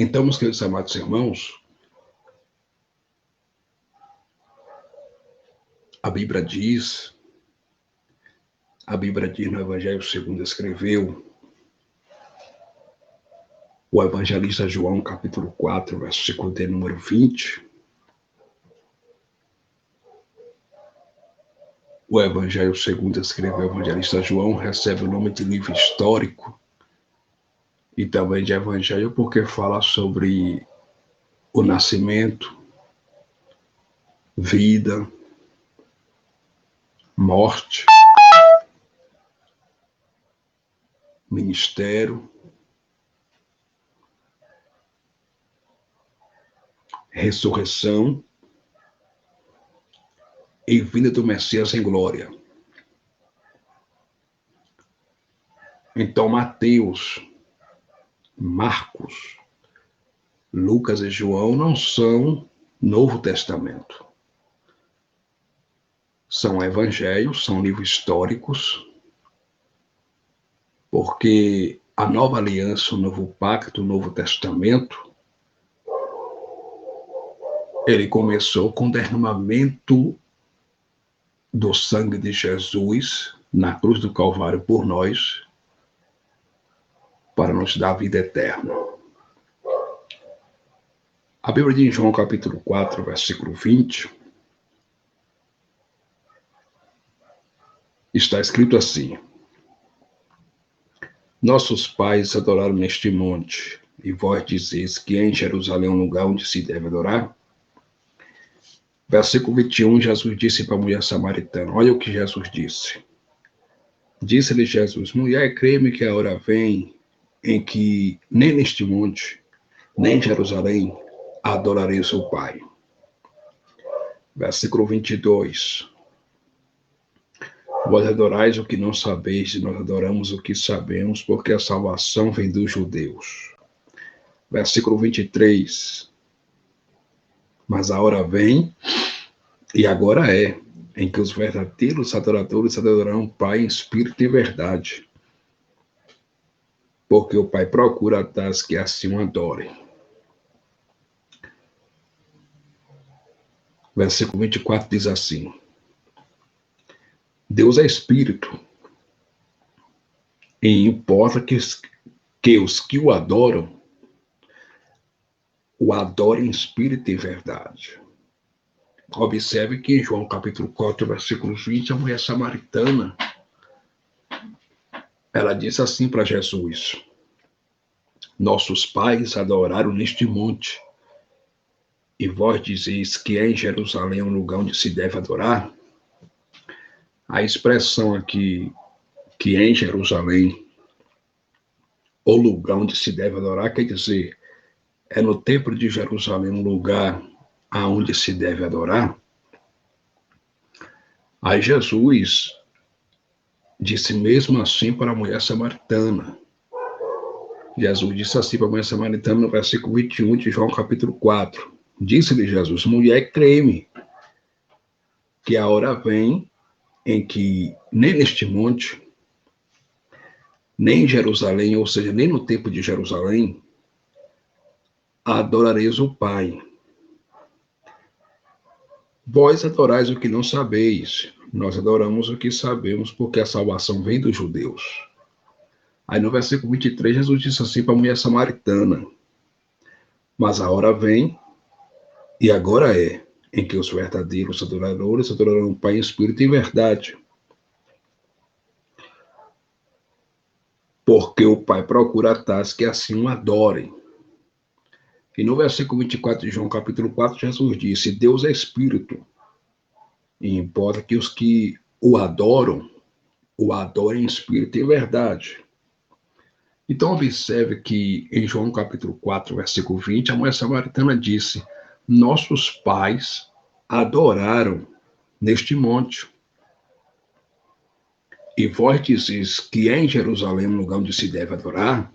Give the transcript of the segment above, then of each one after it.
Então, meus queridos amados irmãos, a Bíblia diz no Evangelho segundo escreveu o evangelista João, capítulo 4, versículo de número 20. O Evangelho segundo escreveu o evangelista João recebe o nome de livro histórico e também de evangelho porque fala sobre o nascimento, vida, morte, ministério, ressurreição e vinda do Messias em glória. Então, Mateus, Marcos, Lucas e João não são Novo Testamento. São evangelhos, são livros históricos, porque a nova aliança, o novo pacto, o Novo Testamento, ele começou com o derramamento do sangue de Jesus na cruz do Calvário por nós, para nos dar a vida eterna. A Bíblia diz em João capítulo 4, versículo 20, está escrito assim: nossos pais adoraram neste monte, e vós dizeis que em Jerusalém é um lugar onde se deve adorar? Versículo 21, Jesus disse para a mulher samaritana, olha o que Jesus disse. Disse-lhe Jesus, mulher, crê-me que a hora vem em que nem neste monte, nem em Jerusalém, adorarei o seu Pai. Versículo 22. Vós adorais o que não sabeis, e nós adoramos o que sabemos, porque a salvação vem dos judeus. Versículo 23. Mas a hora vem, e agora é, em que os verdadeiros adoradores adorarão o Pai em espírito e verdade. Porque o Pai procura tais que assim o adorem. Versículo 24 diz assim: Deus é espírito, e importa que os que o adoram, o adorem em espírito e verdade. Observe que em João capítulo 4, versículo 20, a mulher samaritana, ela disse assim para Jesus: nossos pais adoraram neste monte, e vós dizeis que em Jerusalém é um lugar onde se deve adorar? A expressão aqui, que em Jerusalém, o lugar onde se deve adorar, quer dizer, é no templo de Jerusalém um lugar aonde se deve adorar? Aí Jesus disse mesmo assim para a mulher samaritana. Jesus disse assim para a mulher samaritana no versículo 21 de João capítulo 4. Disse-lhe Jesus, mulher, crê-me, que a hora vem em que nem neste monte, nem em Jerusalém, ou seja, nem no templo de Jerusalém, adorareis o Pai. Vós adorais o que não sabeis, nós adoramos o que sabemos, porque a salvação vem dos judeus. Aí no versículo 23, Jesus disse assim para a mulher samaritana, mas a hora vem, e agora é, em que os verdadeiros adoradores adorarão o Pai em espírito e em verdade. Porque o Pai procura tais que assim o adorem. E no versículo 24 de João capítulo 4, Jesus disse, Deus é espírito, e importa que os que o adorem em espírito e em verdade. Então observe que em João capítulo 4, versículo 20, a mulher samaritana disse, nossos pais adoraram neste monte. E vós dizeis que é em Jerusalém um lugar onde se deve adorar?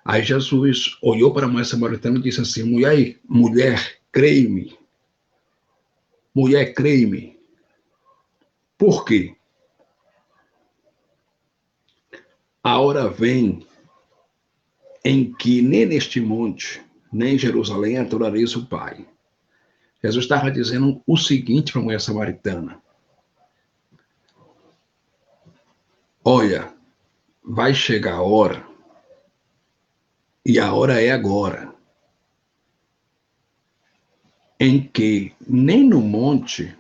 Aí Jesus olhou para a mulher samaritana e disse assim, mulher, creia-me. Mulher, creia-me. Por quê? A hora vem em que nem neste monte, nem em Jerusalém adorareis o Pai. Jesus estava dizendo o seguinte para a mulher samaritana: olha, vai chegar a hora, e a hora é agora, em que nem no monte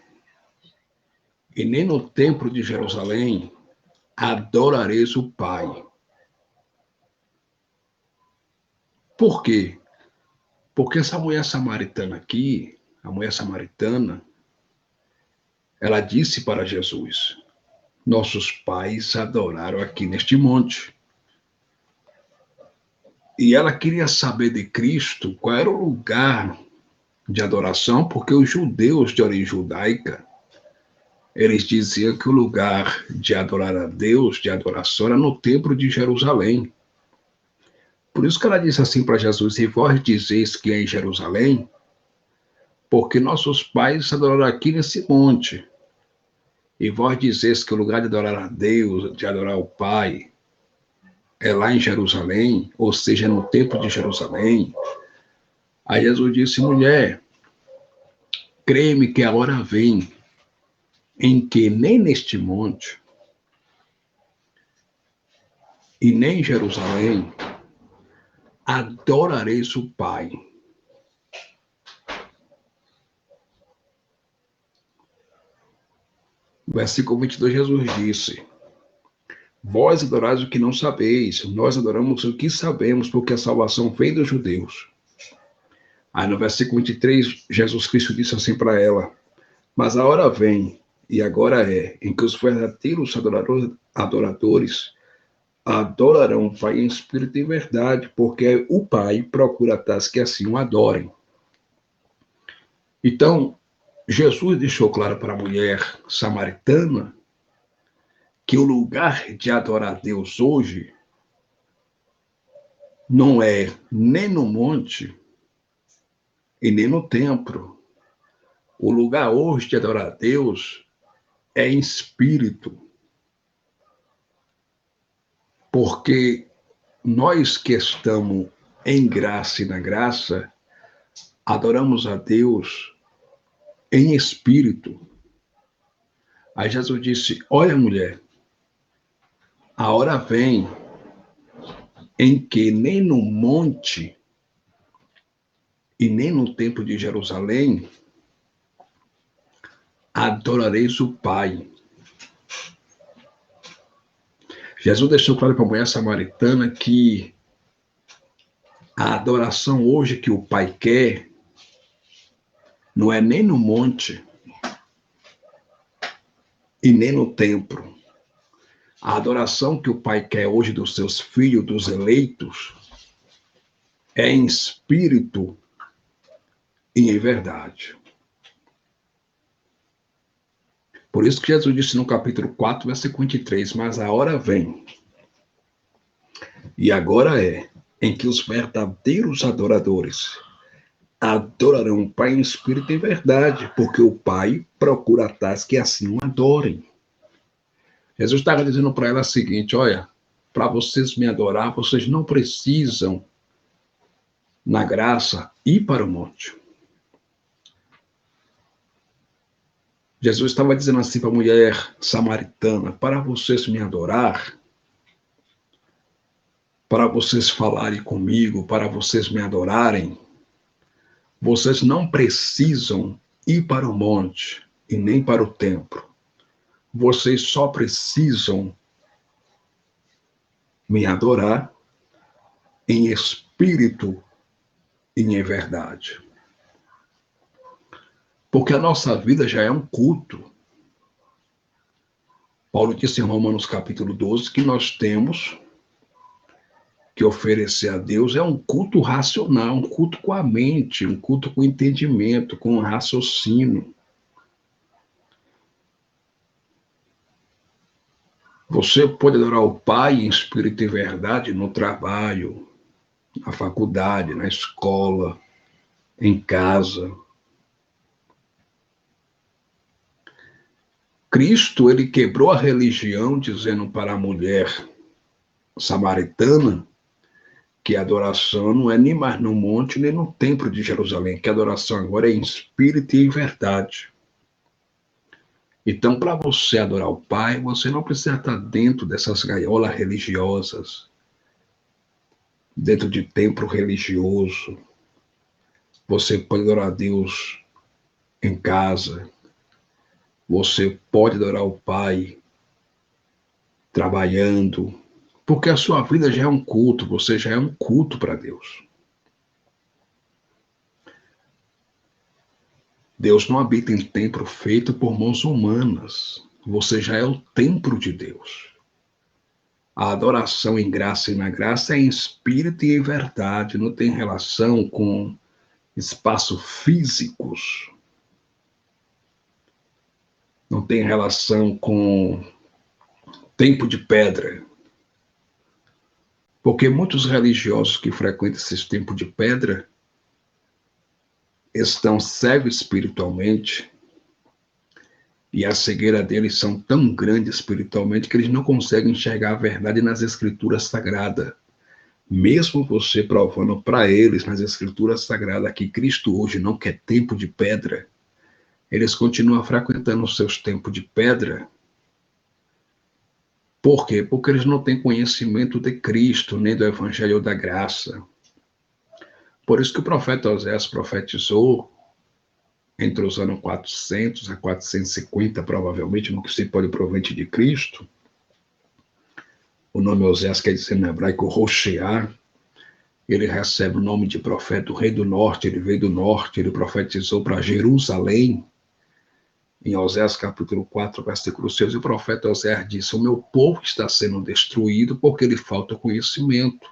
e nem no templo de Jerusalém adorareis o Pai. Por quê? Porque essa mulher samaritana aqui, a mulher samaritana, ela disse para Jesus: nossos pais adoraram aqui neste monte. E ela queria saber de Cristo qual era o lugar de adoração, porque os judeus de origem judaica, eles diziam que o lugar de adorar a Deus, de adoração, era no templo de Jerusalém. Por isso que ela disse assim para Jesus: e vós dizeis que é em Jerusalém, porque nossos pais adoraram aqui nesse monte. E vós dizeis que o lugar de adorar a Deus, de adorar o Pai, é lá em Jerusalém, ou seja, no templo de Jerusalém. Aí Jesus disse: mulher, crê-me que a hora vem em que nem neste monte e nem em Jerusalém adorareis o Pai. Versículo 22, Jesus disse: vós adorais o que não sabeis, nós adoramos o que sabemos, porque a salvação vem dos judeus. Aí no versículo 23, Jesus Cristo disse assim para ela: mas a hora vem, e agora é, em que os verdadeiros adoradores adorarão o Pai em espírito e verdade, porque o Pai procura tais que assim o adorem. Então, Jesus deixou claro para a mulher samaritana que o lugar de adorar a Deus hoje não é nem no monte e nem no templo. O lugar hoje de adorar a Deus é em espírito. Porque nós que estamos em graça e na graça, adoramos a Deus em espírito. Aí Jesus disse: olha, mulher, a hora vem em que nem no monte e nem no templo de Jerusalém adorareis o Pai. Jesus deixou claro para a mulher samaritana que a adoração hoje que o Pai quer não é nem no monte e nem no templo. A adoração que o Pai quer hoje dos seus filhos, dos eleitos, é em espírito e em verdade. Por isso que Jesus disse no capítulo 4, versículo 23, mas a hora vem, e agora é, em que os verdadeiros adoradores adorarão o Pai em espírito e verdade, porque o Pai procura tais que assim o adorem. Jesus estava dizendo para ela o seguinte: olha, para vocês me adorar, vocês não precisam, na graça, ir para o monte. Jesus estava dizendo assim para a mulher samaritana: para vocês me adorar, para vocês falarem comigo, para vocês me adorarem, vocês não precisam ir para o monte e nem para o templo. Vocês só precisam me adorar em espírito e em verdade. Porque a nossa vida já é um culto. Paulo disse em Romanos capítulo 12 que nós temos que oferecer a Deus é um culto racional, um culto com a mente, um culto com entendimento, com raciocínio. Você pode adorar o Pai em espírito e verdade no trabalho, na faculdade, na escola, em casa. Cristo, ele quebrou a religião dizendo para a mulher samaritana que a adoração não é nem mais no monte, nem no templo de Jerusalém, que a adoração agora é em espírito e em verdade. Então, para você adorar o Pai, você não precisa estar dentro dessas gaiolas religiosas, dentro de templo religioso. Você pode adorar a Deus em casa. Você pode adorar o Pai trabalhando, porque a sua vida já é um culto, você já é um culto para Deus. Deus não habita em templo feito por mãos humanas. Você já é o templo de Deus. A adoração em graça e na graça é em espírito e em verdade, não tem relação com espaços físicos, não tem relação com tempo de pedra. Porque muitos religiosos que frequentam esses tempos de pedra estão cegos espiritualmente e a cegueira deles são tão grande espiritualmente que eles não conseguem enxergar a verdade nas escrituras sagradas. Mesmo você provando para eles nas escrituras sagradas que Cristo hoje não quer tempo de pedra, eles continuam frequentando os seus tempos de pedra. Por quê? Porque eles não têm conhecimento de Cristo, nem do Evangelho da Graça. Por isso que o profeta Oséias profetizou entre os anos 400 a 450, provavelmente, no que se pode provavelmente de Cristo. O nome Oséias quer dizer no hebraico Rochear. Ele recebe o nome de profeta, o rei do norte, ele veio do norte, ele profetizou para Jerusalém. Em Oséias capítulo 4, versículo 6, o profeta Oséias disse: o meu povo está sendo destruído porque lhe falta conhecimento.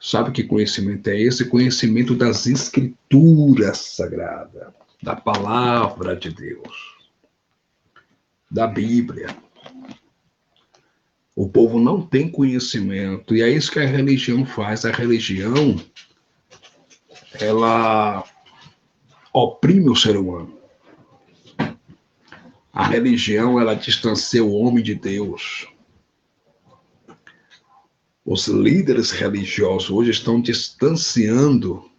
Sabe que conhecimento é esse? Conhecimento das escrituras sagradas, da palavra de Deus, da Bíblia. O povo não tem conhecimento, e é isso que a religião faz. A religião, ela oprime o ser humano. A religião, ela distancia o homem de Deus. Os líderes religiosos hoje estão distanciando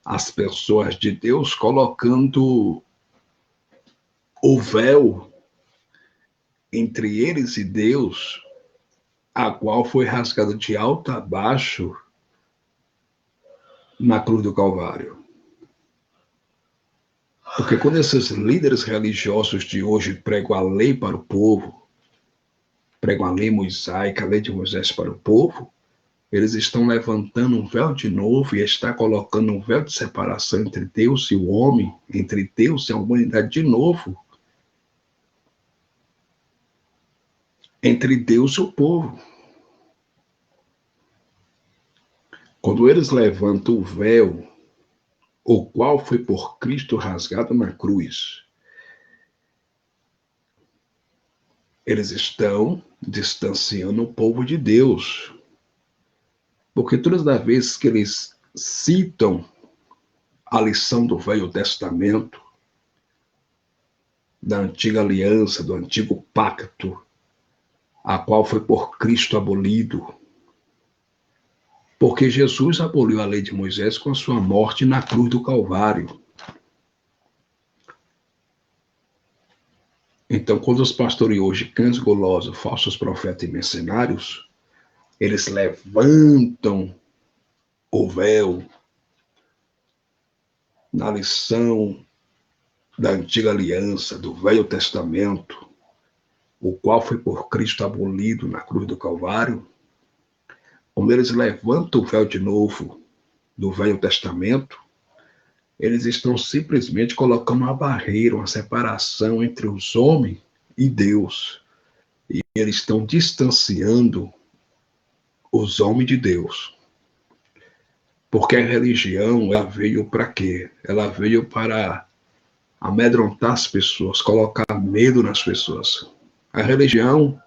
as pessoas de Deus, colocando o véu entre eles e Deus, a qual foi rasgado de alto a baixo na cruz do Calvário. Porque quando esses líderes religiosos de hoje pregam a lei para o povo, pregam a lei mosaica, a lei de Moisés para o povo, eles estão levantando um véu de novo e está colocando um véu de separação entre Deus e o homem, entre Deus e a humanidade de novo, entre Deus e o povo. Quando eles levantam o véu, o qual foi por Cristo rasgado na cruz, eles estão distanciando o povo de Deus. Porque todas as vezes que eles citam a lição do Velho Testamento, da antiga aliança, do antigo pacto, a qual foi por Cristo abolido, porque Jesus aboliu a lei de Moisés com a sua morte na cruz do Calvário. Então, quando os pastores hoje, cães golosos, falsos profetas e mercenários, eles levantam o véu na lição da antiga aliança, do Velho Testamento, o qual foi por Cristo abolido na cruz do Calvário, quando eles levantam o véu de novo do Velho Testamento, eles estão simplesmente colocando uma barreira, uma separação entre os homens e Deus. E eles estão distanciando os homens de Deus. Porque a religião, ela veio para quê? Ela veio para amedrontar as pessoas, colocar medo nas pessoas. A religião,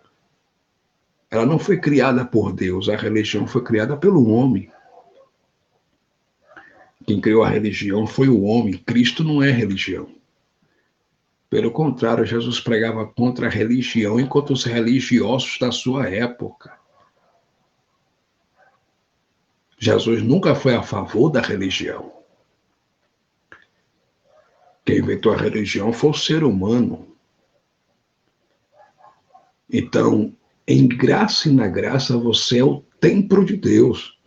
ela não foi criada por Deus, a religião foi criada pelo homem. Quem criou a religião foi o homem. Cristo não é religião. Pelo contrário, Jesus pregava contra a religião enquanto os religiosos da sua época Jesus nunca foi a favor da religião. Quem inventou a religião foi o ser humano. Então, em graça e na graça, você é o templo de Deus.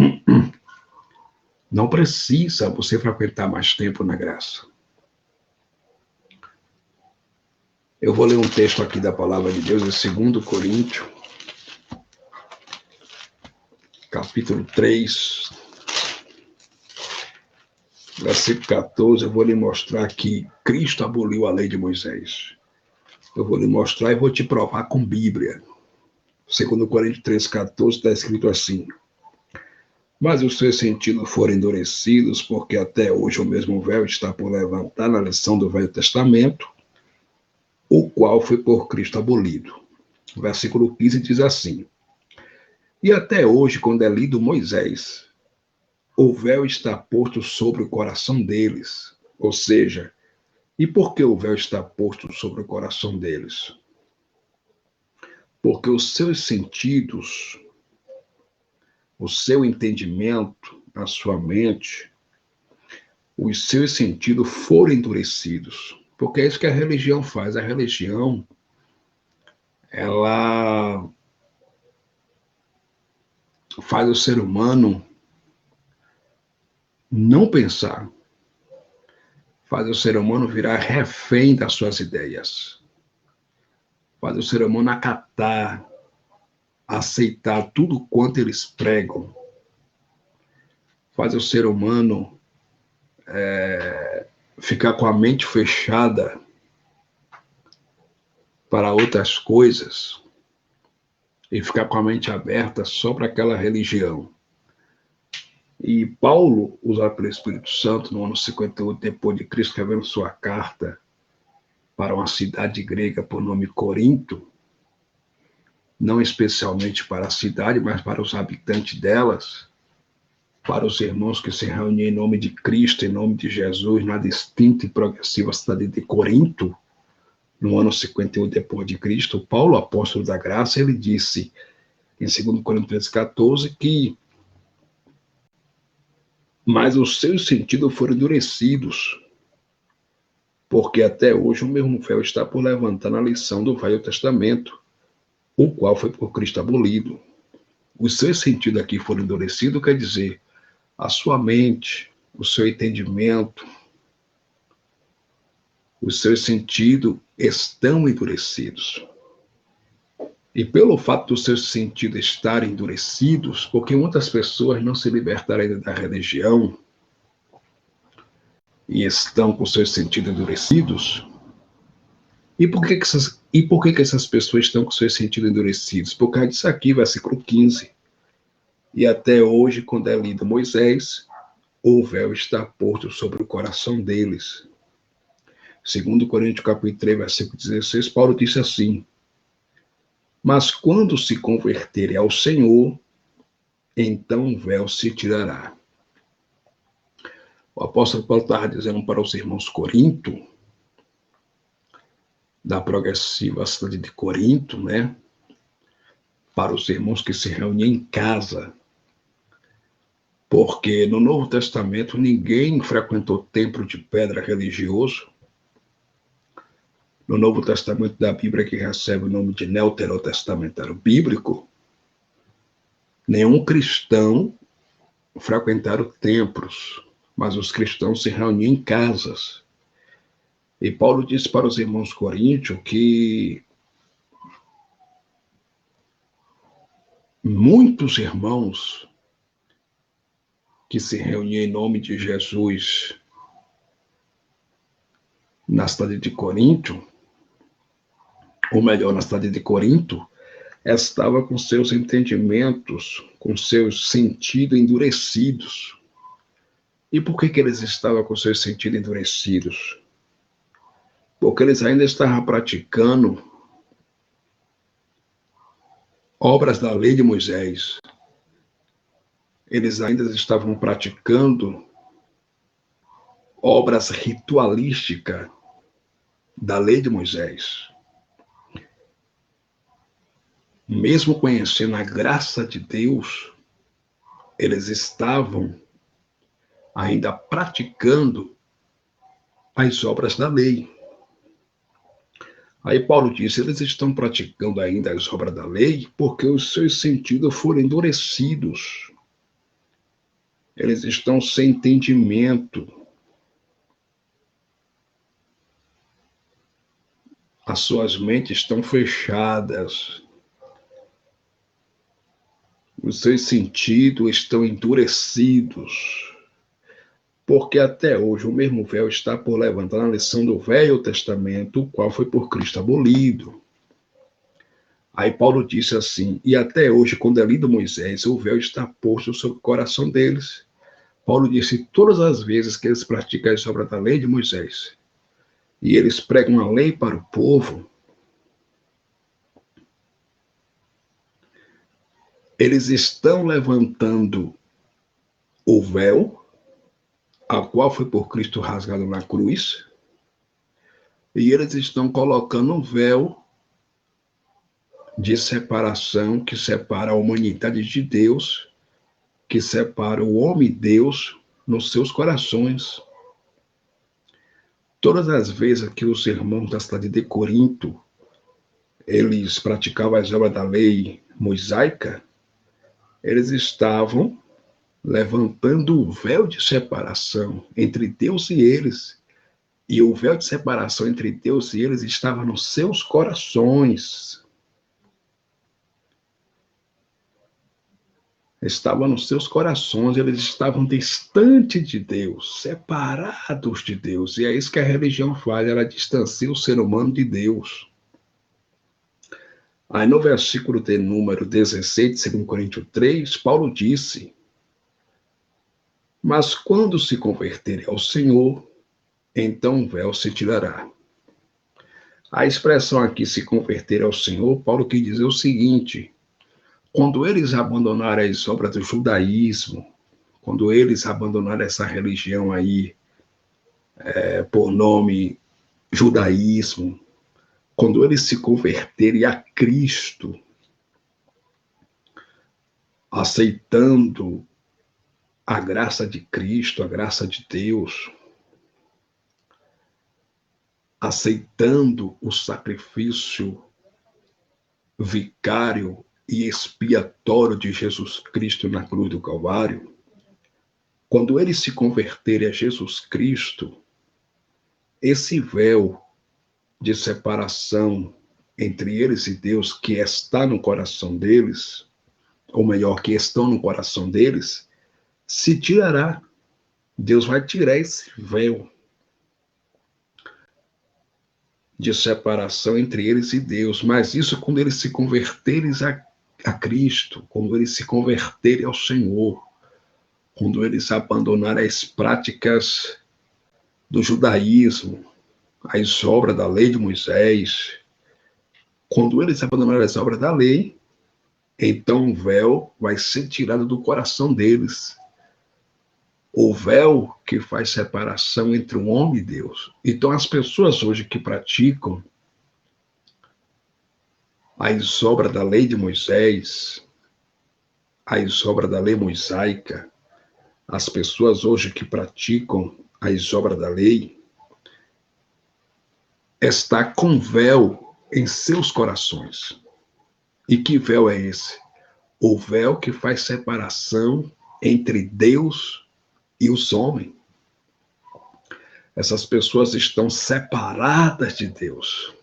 Não precisa você frequentar mais tempo na graça. Eu vou ler um texto aqui da palavra de Deus, em 2 Coríntios, capítulo 3, versículo 14. Eu vou lhe mostrar que Cristo aboliu a lei de Moisés. Eu vou lhe mostrar e vou te provar com Bíblia. 2 Coríntios 3, 14, está escrito assim: mas os seus sentidos foram endurecidos, porque até hoje o mesmo véu está por levantar na lição do Velho Testamento, o qual foi por Cristo abolido. O versículo 15 diz assim: e até hoje, quando é lido Moisés, o véu está posto sobre o coração deles. Ou seja, e por que o véu está posto sobre o coração deles? Porque os seus sentidos, o seu entendimento, a sua mente, os seus sentidos foram endurecidos. Porque é isso que a religião faz. A religião, ela faz o ser humano não pensar, faz o ser humano virar refém das suas ideias, faz o ser humano acatar, aceitar tudo quanto eles pregam, faz o ser humano ficar com a mente fechada para outras coisas e ficar com a mente aberta só para aquela religião. E Paulo, usado pelo Espírito Santo, no ano 58 depois de Cristo, escrevendo sua carta para uma cidade grega por nome Corinto, não especialmente para a cidade, mas para os habitantes delas, para os irmãos que se reuniam em nome de Cristo, em nome de Jesus, na distinta e progressiva cidade de Corinto, no ano 58 depois de Cristo, Paulo, apóstolo da graça, ele disse em 2 Coríntios 14 que mas os seus sentidos foram endurecidos, porque até hoje o mesmo véu está por levantar na lição do Velho Testamento, o qual foi por Cristo abolido. Os seus sentidos aqui foram endurecidos, quer dizer, a sua mente, o seu entendimento, os seus sentidos estão endurecidos. E pelo fato dos seus sentidos estarem endurecidos, porque muitas pessoas não se libertaram ainda da religião e estão com seus sentidos endurecidos, e por que essas pessoas estão com seus sentidos endurecidos? Por causa disso aqui, versículo 15. E até hoje, quando é lido Moisés, o véu está posto sobre o coração deles. 2 Coríntios capítulo 3, versículo 16, Paulo disse assim: mas quando se converterem ao Senhor, então o véu se tirará. O apóstolo Paulo estava dizendo para os irmãos Corinto, da progressiva cidade de Corinto, né? Para os irmãos que se reuniam em casa, porque no Novo Testamento ninguém frequentou templo de pedra religioso. No Novo Testamento da Bíblia, que recebe o nome de Neoterotestamentário Bíblico, nenhum cristão frequentaram templos, mas os cristãos se reuniam em casas. E Paulo disse para os irmãos coríntios que muitos irmãos que se reuniam em nome de Jesus na cidade de Corinto, ou melhor, na cidade de Corinto, estava com seus entendimentos, com seus sentidos endurecidos. E por que eles estavam com seus sentidos endurecidos? Porque eles ainda estavam praticando obras da lei de Moisés. Eles ainda estavam praticando obras ritualísticas da lei de Moisés. Mesmo conhecendo a graça de Deus, eles estavam ainda praticando as obras da lei. Aí Paulo disse, eles estão praticando ainda as obras da lei porque os seus sentidos foram endurecidos. Eles estão sem entendimento. As suas mentes estão fechadas. Os seus sentidos estão endurecidos. Porque até hoje o mesmo véu está por levantar na lição do Velho Testamento, o qual foi por Cristo abolido. Aí Paulo disse assim, e até hoje, quando é lido Moisés, o véu está posto sobre o coração deles. Paulo disse, todas as vezes que eles praticam as obras da lei de Moisés, e eles pregam a lei para o povo, eles estão levantando o véu, a qual foi por Cristo rasgado na cruz, e eles estão colocando um véu de separação que separa a humanidade de Deus, que separa o homem e Deus nos seus corações. Todas as vezes que os irmãos da cidade de Corinto, eles praticavam as obras da lei mosaica, eles estavam levantando o véu de separação entre Deus e eles. E o véu de separação entre Deus e eles estava nos seus corações. Estava nos seus corações, eles estavam distantes de Deus, separados de Deus. E é isso que a religião faz, ela distancia o ser humano de Deus. Aí no versículo de número 16, 2 Coríntios 3, Paulo disse, mas quando se converterem ao Senhor, então o véu se tirará. A expressão aqui, se converter ao Senhor, Paulo quis dizer o seguinte, quando eles abandonarem as obras do judaísmo, quando eles abandonarem essa religião aí, por nome judaísmo, quando eles se converterem a Cristo, aceitando a graça de Cristo, a graça de Deus, aceitando o sacrifício vicário e expiatório de Jesus Cristo na cruz do Calvário, quando eles se converterem a Jesus Cristo, esse véu de separação entre eles e Deus que está no coração deles, ou melhor, que estão no coração deles, se tirará. Deus vai tirar esse véu de separação entre eles e Deus, mas isso quando eles se converterem a Cristo, quando eles se converterem ao Senhor, quando eles abandonarem as práticas do judaísmo, as obras da lei de Moisés, quando eles abandonarem as obras da lei, então o véu vai ser tirado do coração deles. O véu que faz separação entre o homem e Deus. Então as pessoas hoje que praticam as obras da lei de Moisés, as obras da lei mosaica, as pessoas hoje que praticam as obras da lei, está com véu em seus corações. E que véu é esse? O véu que faz separação entre Deus e os homens. Essas pessoas estão separadas de Deus.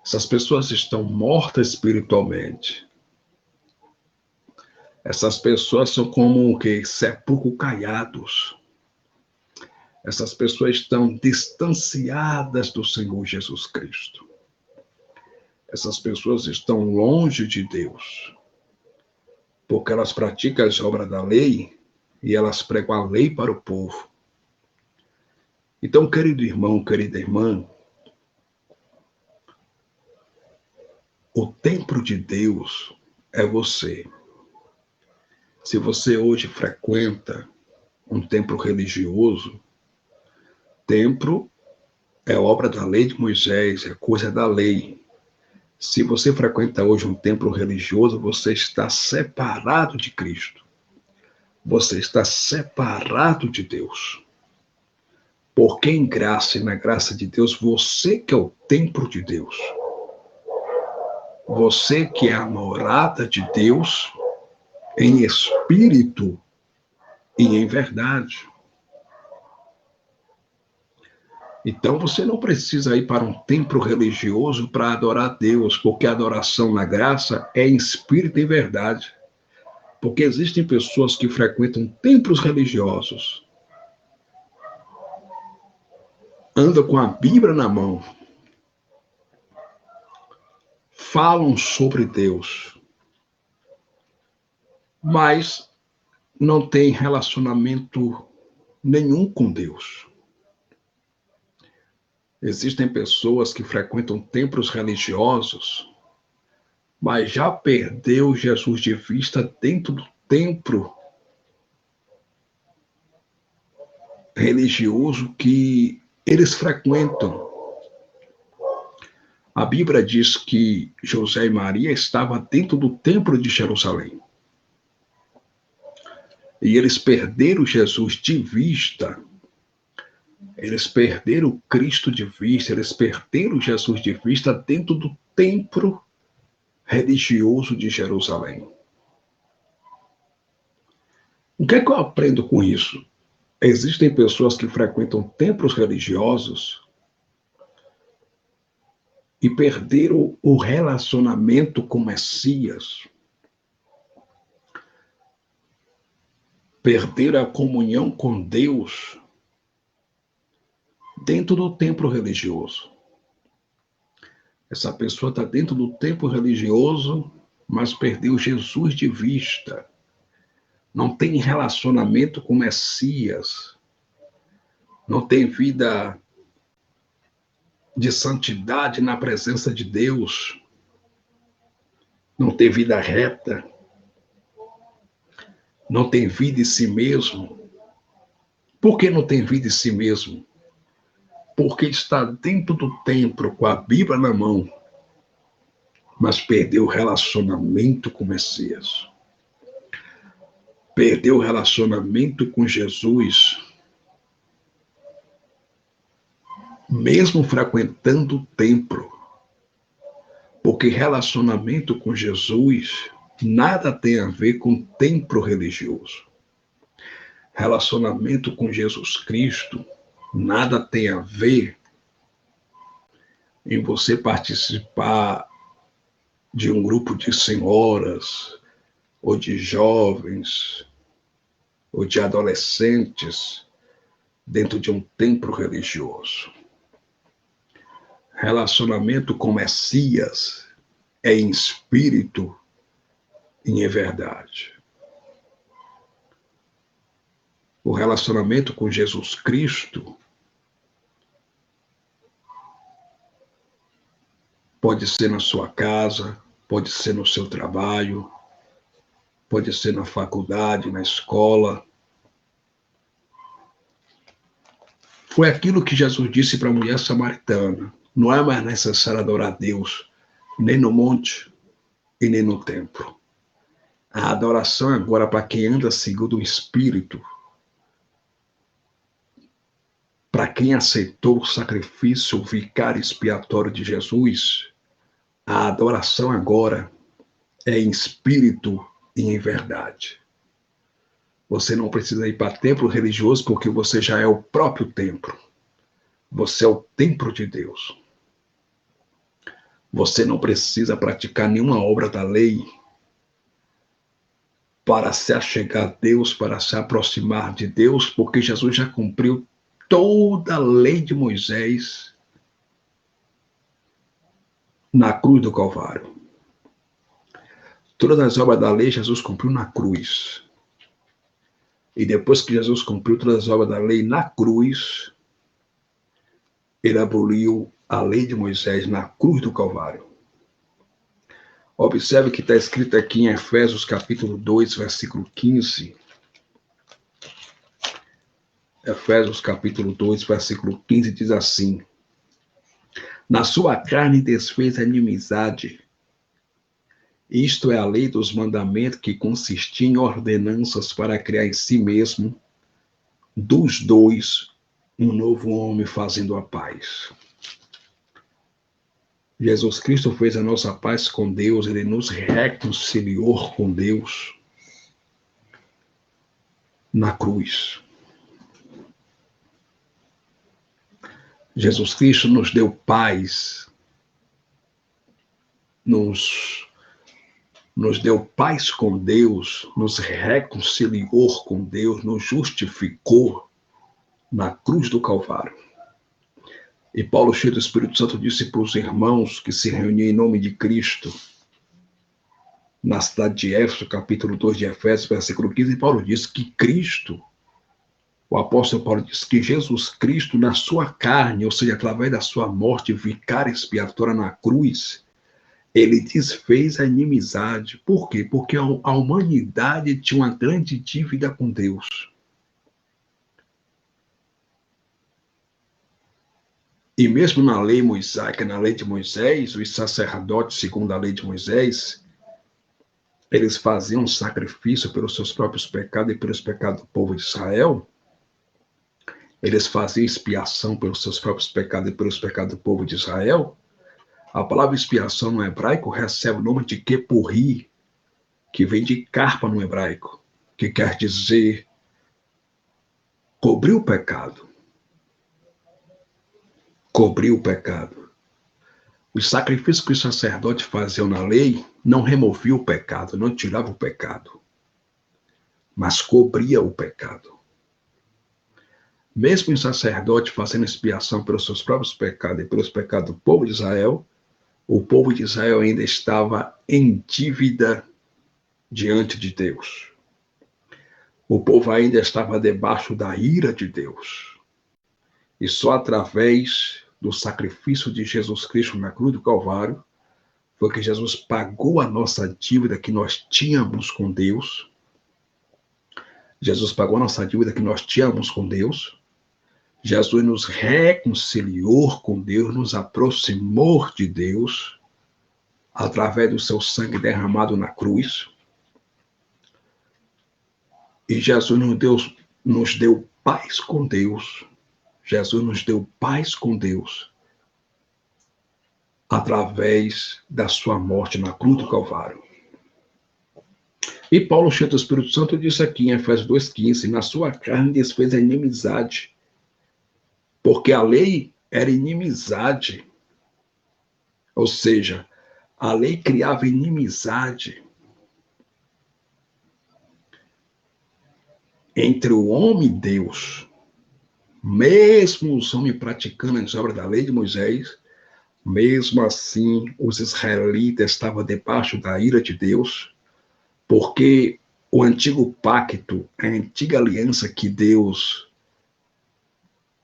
Essas pessoas estão mortas espiritualmente. Essas pessoas são como que sepulcros caiados. Essas pessoas estão distanciadas do Senhor Jesus Cristo. Essas pessoas estão longe de Deus, porque elas praticam as obras da lei e elas pregam a lei para o povo. Então, querido irmão, querida irmã, o templo de Deus é você. Se você hoje frequenta um templo religioso, templo é obra da lei de Moisés, é coisa da lei. Se você frequenta hoje um templo religioso, você está separado de Cristo. Você está separado de Deus. Porque em graça e na graça de Deus, você que é o templo de Deus. Você que é a morada de Deus em espírito e em verdade. Então você não precisa ir para um templo religioso para adorar Deus, porque a adoração na graça é em espírito e verdade. Porque existem pessoas que frequentam templos religiosos, andam com a Bíblia na mão, falam sobre Deus, mas não têm relacionamento nenhum com Deus. Existem pessoas que frequentam templos religiosos, mas já perdeu Jesus de vista dentro do templo religioso que eles frequentam. A Bíblia diz que José e Maria estavam dentro do templo de Jerusalém. E eles perderam Jesus de vista. Eles perderam Cristo de vista, eles perderam Jesus de vista dentro do templo religioso de Jerusalém. O que é que eu aprendo com isso? Existem pessoas que frequentam templos religiosos e perderam o relacionamento com Messias. Perderam a comunhão com Deus dentro do templo religioso. Essa pessoa está dentro do templo religioso, mas perdeu Jesus de vista. Não tem relacionamento com Messias. Não tem vida de santidade na presença de Deus. Não tem vida reta. Não tem vida em si mesmo. Por que não tem vida em si mesmo? Porque está dentro do templo com a Bíblia na mão, mas perdeu o relacionamento com o Messias. Perdeu o relacionamento com Jesus, mesmo frequentando o templo. Porque relacionamento com Jesus nada tem a ver com templo religioso. Relacionamento com Jesus Cristo nada tem a ver em você participar de um grupo de senhoras, ou de jovens, ou de adolescentes, dentro de um templo religioso. Relacionamento com Messias é em espírito e em verdade. O relacionamento com Jesus Cristo pode ser na sua casa, pode ser no seu trabalho, pode ser na faculdade, na escola. Foi aquilo que Jesus disse para a mulher samaritana. Não é mais necessário adorar a Deus, nem no monte e nem no templo. A adoração agora para quem anda segundo o Espírito, para quem aceitou o sacrifício vicário expiatório de Jesus, a adoração agora é em espírito e em verdade. Você não precisa ir para templo religioso porque você já é o próprio templo. Você é o templo de Deus. Você não precisa praticar nenhuma obra da lei para se achegar a Deus, para se aproximar de Deus, porque Jesus já cumpriu toda a lei de Moisés na cruz do Calvário. Todas as obras da lei Jesus cumpriu na cruz. E depois que Jesus cumpriu todas as obras da lei na cruz, ele aboliu a lei de Moisés na cruz do Calvário. Observe que está escrito aqui em Efésios capítulo 2, versículo 15. Efésios capítulo 2, versículo 15 diz assim: na sua carne desfez a inimizade Isto é a lei dos mandamentos que consistia em ordenanças para criar em si mesmo, dos dois, um novo homem fazendo a paz. Jesus Cristo fez a nossa paz com Deus, ele nos reconciliou com Deus na cruz. Jesus Cristo nos deu paz, nos deu paz com Deus, nos reconciliou com Deus, nos justificou na cruz do Calvário. E Paulo, cheio do Espírito Santo, disse para os irmãos que se reuniam em nome de Cristo, na cidade de Éfeso, capítulo 2 de Efésios, versículo 15, Paulo disse que Cristo, o apóstolo Paulo disse que Jesus Cristo, na sua carne, ou seja, através da sua morte vicária expiatória na cruz, ele desfez a inimizade. Por quê? Porque a humanidade tinha uma grande dívida com Deus. E mesmo na lei mosaica, na lei de Moisés, os sacerdotes, segundo a lei de Moisés, eles faziam sacrifício pelos seus próprios pecados e pelos pecados do povo de Israel. Eles faziam expiação pelos seus próprios pecados e pelos pecados do povo de Israel. A palavra expiação no hebraico recebe o nome de Kepurri, que vem de carpa no hebraico, que quer dizer cobrir o pecado. Cobrir o pecado. Os sacrifícios que os sacerdotes faziam na lei não removiam o pecado, não tiravam o pecado, mas cobria o pecado. Mesmo os sacerdotes fazendo expiação pelos seus próprios pecados e pelos pecados do povo de Israel, o povo de Israel ainda estava em dívida diante de Deus. O povo ainda estava debaixo da ira de Deus. E só através do sacrifício de Jesus Cristo na cruz do Calvário foi que Jesus pagou a nossa dívida que nós tínhamos com Deus. Jesus pagou a nossa dívida que nós tínhamos com Deus. Jesus nos reconciliou com Deus, nos aproximou de Deus através do seu sangue derramado na cruz. E Jesus nos deu paz com Deus. Jesus nos deu paz com Deus através da sua morte na cruz do Calvário. E Paulo, cheio do Espírito Santo, disse aqui em Efésios 2,15, na sua carne desfez a inimizade, porque a lei era inimizade. Ou seja, a lei criava inimizade entre o homem e Deus. Mesmo os homens praticando as obras da lei de Moisés, mesmo assim os israelitas estavam debaixo da ira de Deus, porque o antigo pacto, a antiga aliança que Deus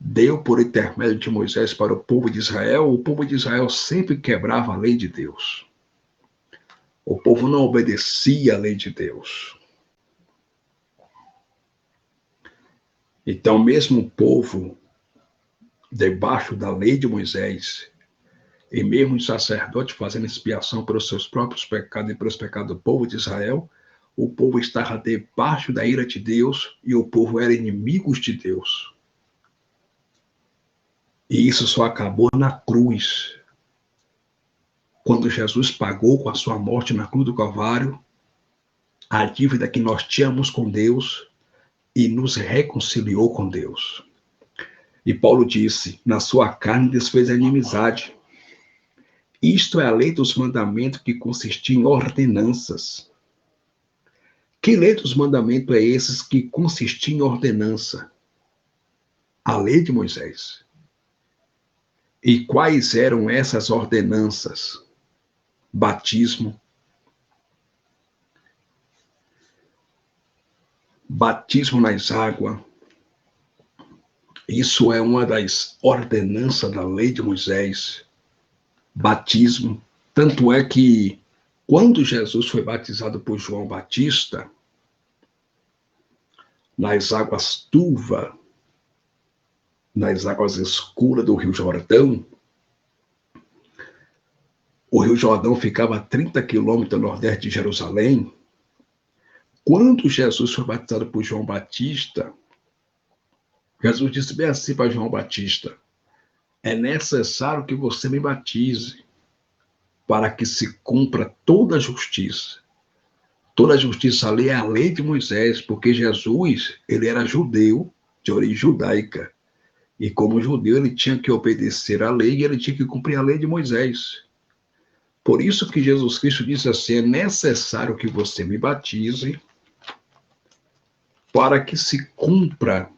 deu por intermédio de Moisés para o povo de Israel sempre quebrava a lei de Deus. O povo não obedecia à lei de Deus. Então, mesmo o povo, debaixo da lei de Moisés, e mesmo os sacerdotes fazendo expiação pelos seus próprios pecados e pelos pecados do povo de Israel, o povo estava debaixo da ira de Deus e o povo era inimigos de Deus. E isso só acabou na cruz. Quando Jesus pagou com a sua morte na cruz do Calvário a dívida que nós tínhamos com Deus e nos reconciliou com Deus. E Paulo disse, na sua carne desfez a inimizade. Isto é a lei dos mandamentos que consistia em ordenanças. Que lei dos mandamentos é esses que consistia em ordenança? A lei de Moisés. E quais eram essas ordenanças? Batismo. Batismo nas águas. Isso é uma das ordenanças da lei de Moisés. Batismo. Tanto é que, quando Jesus foi batizado por João Batista, nas águas turvas, nas águas escuras do Rio Jordão, o Rio Jordão ficava a 30 quilômetros ao nordeste de Jerusalém. Quando Jesus foi batizado por João Batista, Jesus disse bem assim para João Batista: é necessário que você me batize para que se cumpra toda a justiça. Toda a justiça ali é a lei de Moisés, porque Jesus, ele era judeu, de origem judaica. E como judeu, ele tinha que obedecer à lei e ele tinha que cumprir a lei de Moisés. Por isso que Jesus Cristo disse assim: é necessário que você me batize para que se cumpra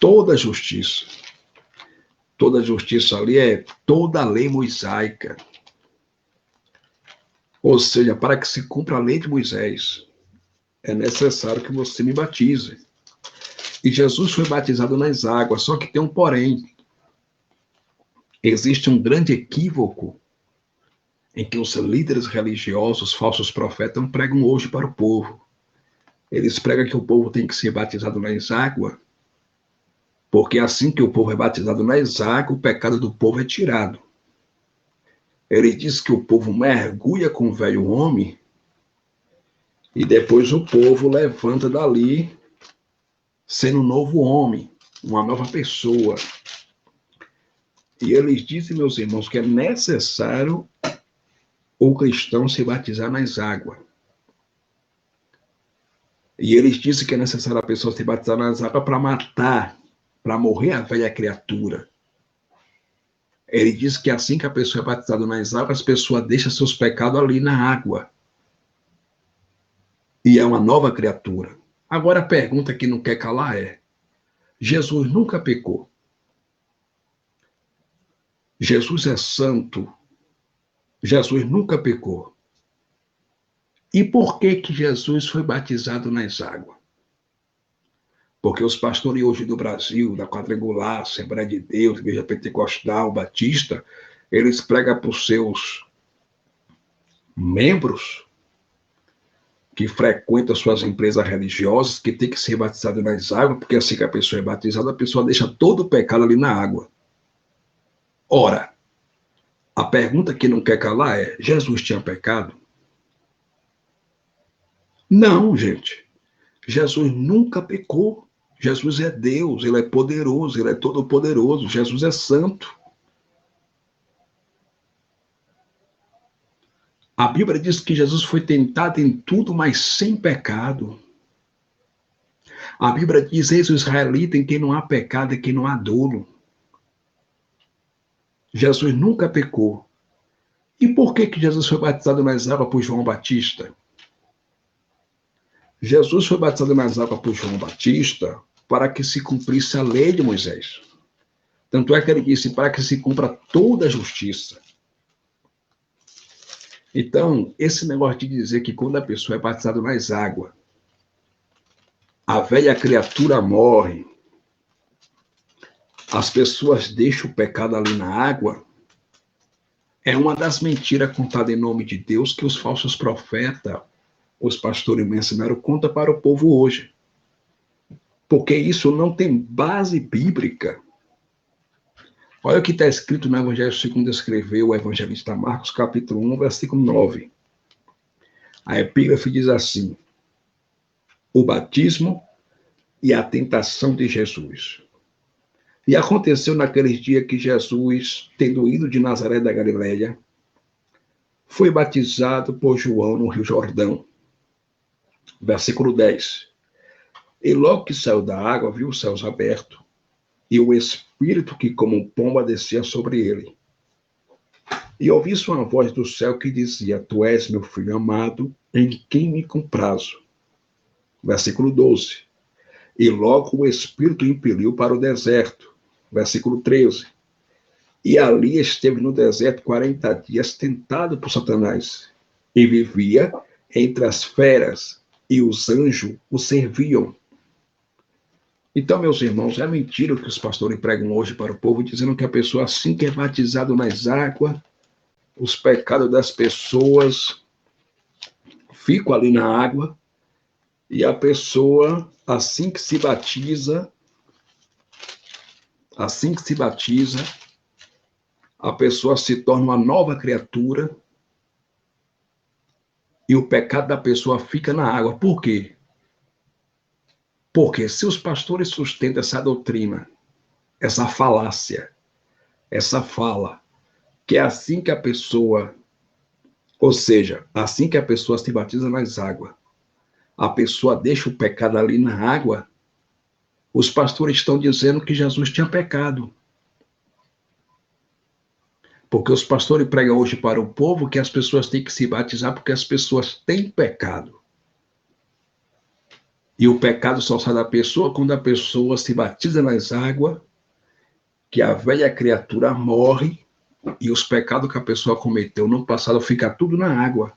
toda a justiça. Toda a justiça ali é toda a lei mosaica. Ou seja, para que se cumpra a lei de Moisés, é necessário que você me batize. E Jesus foi batizado nas águas, só que tem um porém. Existe um grande equívoco em que os líderes religiosos, falsos profetas, pregam hoje para o povo. Eles pregam que o povo tem que ser batizado nas águas, porque assim que o povo é batizado nas águas, o pecado do povo é tirado. Ele diz que o povo mergulha com o velho homem e depois o povo levanta dali sendo um novo homem, uma nova pessoa. E eles dizem, meus irmãos, que é necessário o cristão se batizar nas águas. E eles dizem que é necessário a pessoa se batizar nas águas para matar, para morrer a velha criatura. Ele diz que assim que a pessoa é batizada nas águas, a pessoa deixa seus pecados ali na água. E é uma nova criatura. Agora a pergunta que não quer calar é: Jesus nunca pecou. Jesus é santo. Jesus nunca pecou. E por que Jesus foi batizado nas águas? Porque os pastores hoje do Brasil, da Quadrangular, Assembleia de Deus, Igreja Pentecostal, Batista, eles pregam para os seus membros que frequentam suas empresas religiosas que tem que ser batizado nas águas, porque assim que a pessoa é batizada, a pessoa deixa todo o pecado ali na água. Ora, a pergunta que não quer calar é: Jesus tinha pecado? Não, gente. Jesus nunca pecou. Jesus é Deus, ele é poderoso, ele é todo-poderoso, Jesus é santo. A Bíblia diz que Jesus foi tentado em tudo, mas sem pecado. A Bíblia diz: eis o israelita em quem não há pecado e quem não há dolo. Jesus nunca pecou. E por que Jesus foi batizado nas águas por João Batista? Jesus foi batizado nas águas por João Batista para que se cumprisse a lei de Moisés. Tanto é que ele disse: para que se cumpra toda a justiça. Então, esse negócio de dizer que quando a pessoa é batizada nas águas, a velha criatura morre, as pessoas deixam o pecado ali na água, é uma das mentiras contadas em nome de Deus que os falsos profetas, os pastores mencionaram, conta para o povo hoje. Porque isso não tem base bíblica. Olha o que está escrito no Evangelho segundo escreveu o evangelista Marcos, capítulo 1, versículo 9. A epígrafe diz assim: o batismo e a tentação de Jesus. E aconteceu naqueles dias que Jesus, tendo ido de Nazaré da Galileia, foi batizado por João no Rio Jordão. Versículo 10. E logo que saiu da água, viu os céus abertos, e o Espírito que como pomba descia sobre ele. E ouvi-se uma voz do céu que dizia: tu és meu filho amado, em quem me comprazo. Versículo 12. E logo o Espírito o impeliu para o deserto. Versículo 13. E ali esteve no deserto 40 dias, tentado por Satanás. E vivia entre as feras, e os anjos o serviam. Então, meus irmãos, é mentira o que os pastores pregam hoje para o povo, dizendo que a pessoa, assim que é batizado nas águas, os pecados das pessoas ficam ali na água, e a pessoa, assim que se batiza, a pessoa se torna uma nova criatura e o pecado da pessoa fica na água. Por quê? Porque se os pastores sustentam essa doutrina, essa falácia, essa fala, que é assim que a pessoa, ou seja, assim que a pessoa se batiza nas águas, a pessoa deixa o pecado ali na água, os pastores estão dizendo que Jesus tinha pecado. Porque os pastores pregam hoje para o povo que as pessoas têm que se batizar porque as pessoas têm pecado. E o pecado só sai da pessoa quando a pessoa se batiza nas águas, que a velha criatura morre e os pecados que a pessoa cometeu no passado fica tudo na água.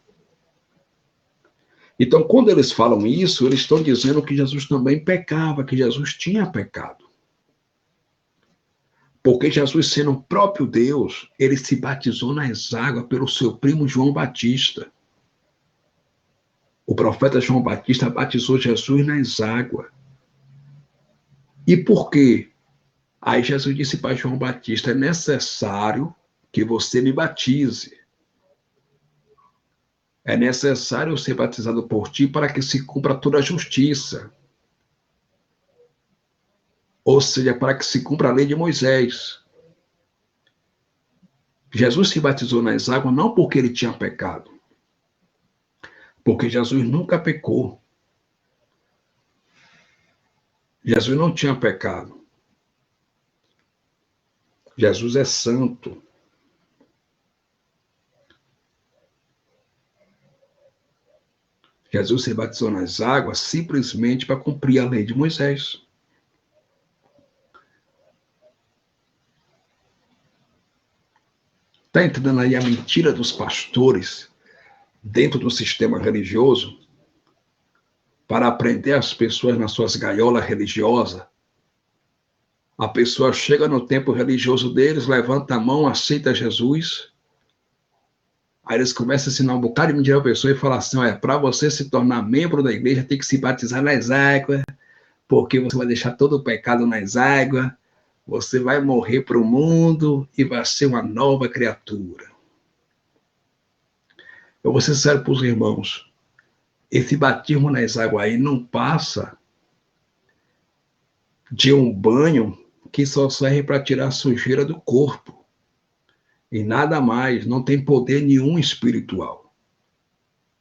Então, quando eles falam isso, eles estão dizendo que Jesus também pecava, que Jesus tinha pecado. Porque Jesus, sendo o próprio Deus, ele se batizou nas águas pelo seu primo João Batista. O profeta João Batista batizou Jesus nas águas. E por quê? Aí Jesus disse para João Batista, é necessário que você me batize. É necessário eu ser batizado por ti para que se cumpra toda a justiça. Ou seja, para que se cumpra a lei de Moisés. Jesus se batizou nas águas não porque ele tinha pecado. Porque Jesus nunca pecou. Jesus não tinha pecado. Jesus é santo. Jesus se batizou nas águas simplesmente para cumprir a lei de Moisés. Está entendendo aí a mentira dos pastores dentro do sistema religioso para prender as pessoas nas suas gaiolas religiosas? A pessoa chega no tempo religioso deles, levanta a mão, aceita Jesus. Aí eles começam a ensinar um bocado de mentira a pessoa e falam assim, para você se tornar membro da igreja, tem que se batizar nas águas, porque você vai deixar todo o pecado nas águas, você vai morrer para o mundo e vai ser uma nova criatura. Eu vou ser sincero para os irmãos, esse batismo nas águas aí não passa de um banho que só serve para tirar a sujeira do corpo. E nada mais, não tem poder nenhum espiritual.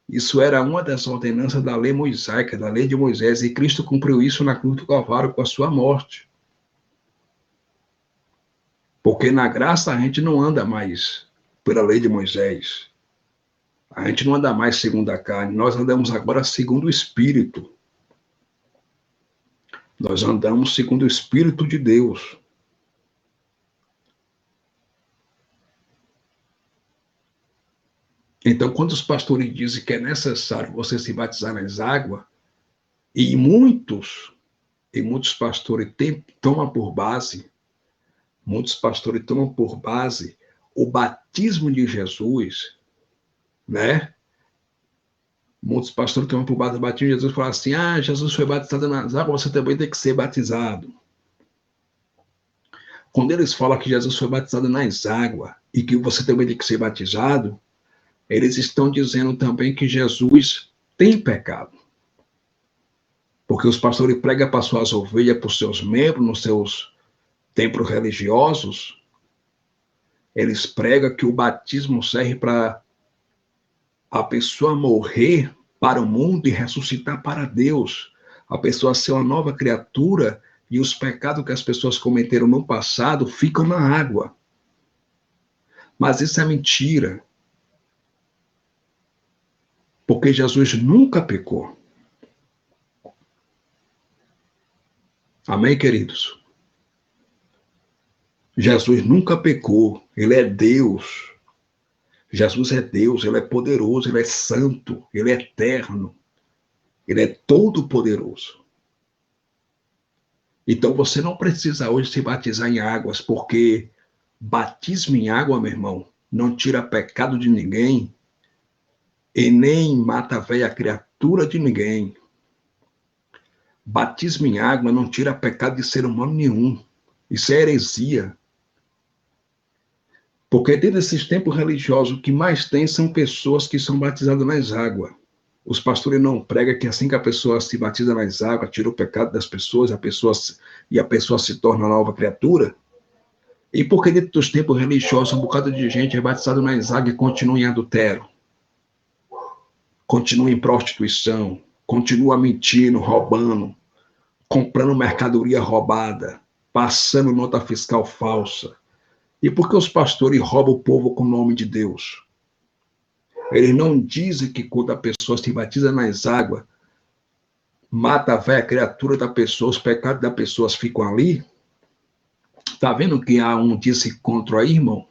Isso era uma das ordenanças da lei mosaica, da lei de Moisés, e Cristo cumpriu isso na cruz do Calvário com a sua morte. Porque na graça a gente não anda mais pela lei de Moisés. A gente não anda mais segundo a carne, nós andamos agora segundo o Espírito. Nós andamos segundo o Espírito de Deus. Então, quando os pastores dizem que é necessário você se batizar nas águas, e muitos pastores tomam por base, o batismo de Jesus, né? Muitos pastores tomam por base o batismo de Jesus e falam assim, Jesus foi batizado nas águas, você também tem que ser batizado. Quando eles falam que Jesus foi batizado nas águas e que você também tem que ser batizado, eles estão dizendo também que Jesus tem pecado. Porque os pastores pregam para suas ovelhas, para os seus membros, nos seus templos religiosos, eles pregam que o batismo serve para a pessoa morrer para o mundo e ressuscitar para Deus. A pessoa ser uma nova criatura e os pecados que as pessoas cometeram no passado ficam na água. Mas isso é mentira. Porque Jesus nunca pecou. Amém, queridos? Jesus nunca pecou. Ele é Deus. Jesus é Deus, ele é poderoso, ele é santo, ele é eterno. Ele é todo poderoso. Então você não precisa hoje se batizar em águas, porque batismo em água, meu irmão, não tira pecado de ninguém e nem mata a velha criatura de ninguém. Batismo em água não tira pecado de ser humano nenhum. Isso é heresia. Porque dentro desses tempos religiosos, o que mais tem são pessoas que são batizadas nas águas. Os pastores não pregam que assim que a pessoa se batiza nas águas, tira o pecado das pessoas, a pessoa se torna nova criatura. E porque dentro dos tempos religiosos, um bocado de gente é batizado nas águas e continua em adultério, continua em prostituição, continua mentindo, roubando, comprando mercadoria roubada, passando nota fiscal falsa. E por que os pastores roubam o povo com o nome de Deus? Eles não dizem que quando a pessoa se batiza nas águas, mata a velha criatura da pessoa, os pecados das pessoas ficam ali? Tá vendo que há um desencontro aí, irmão?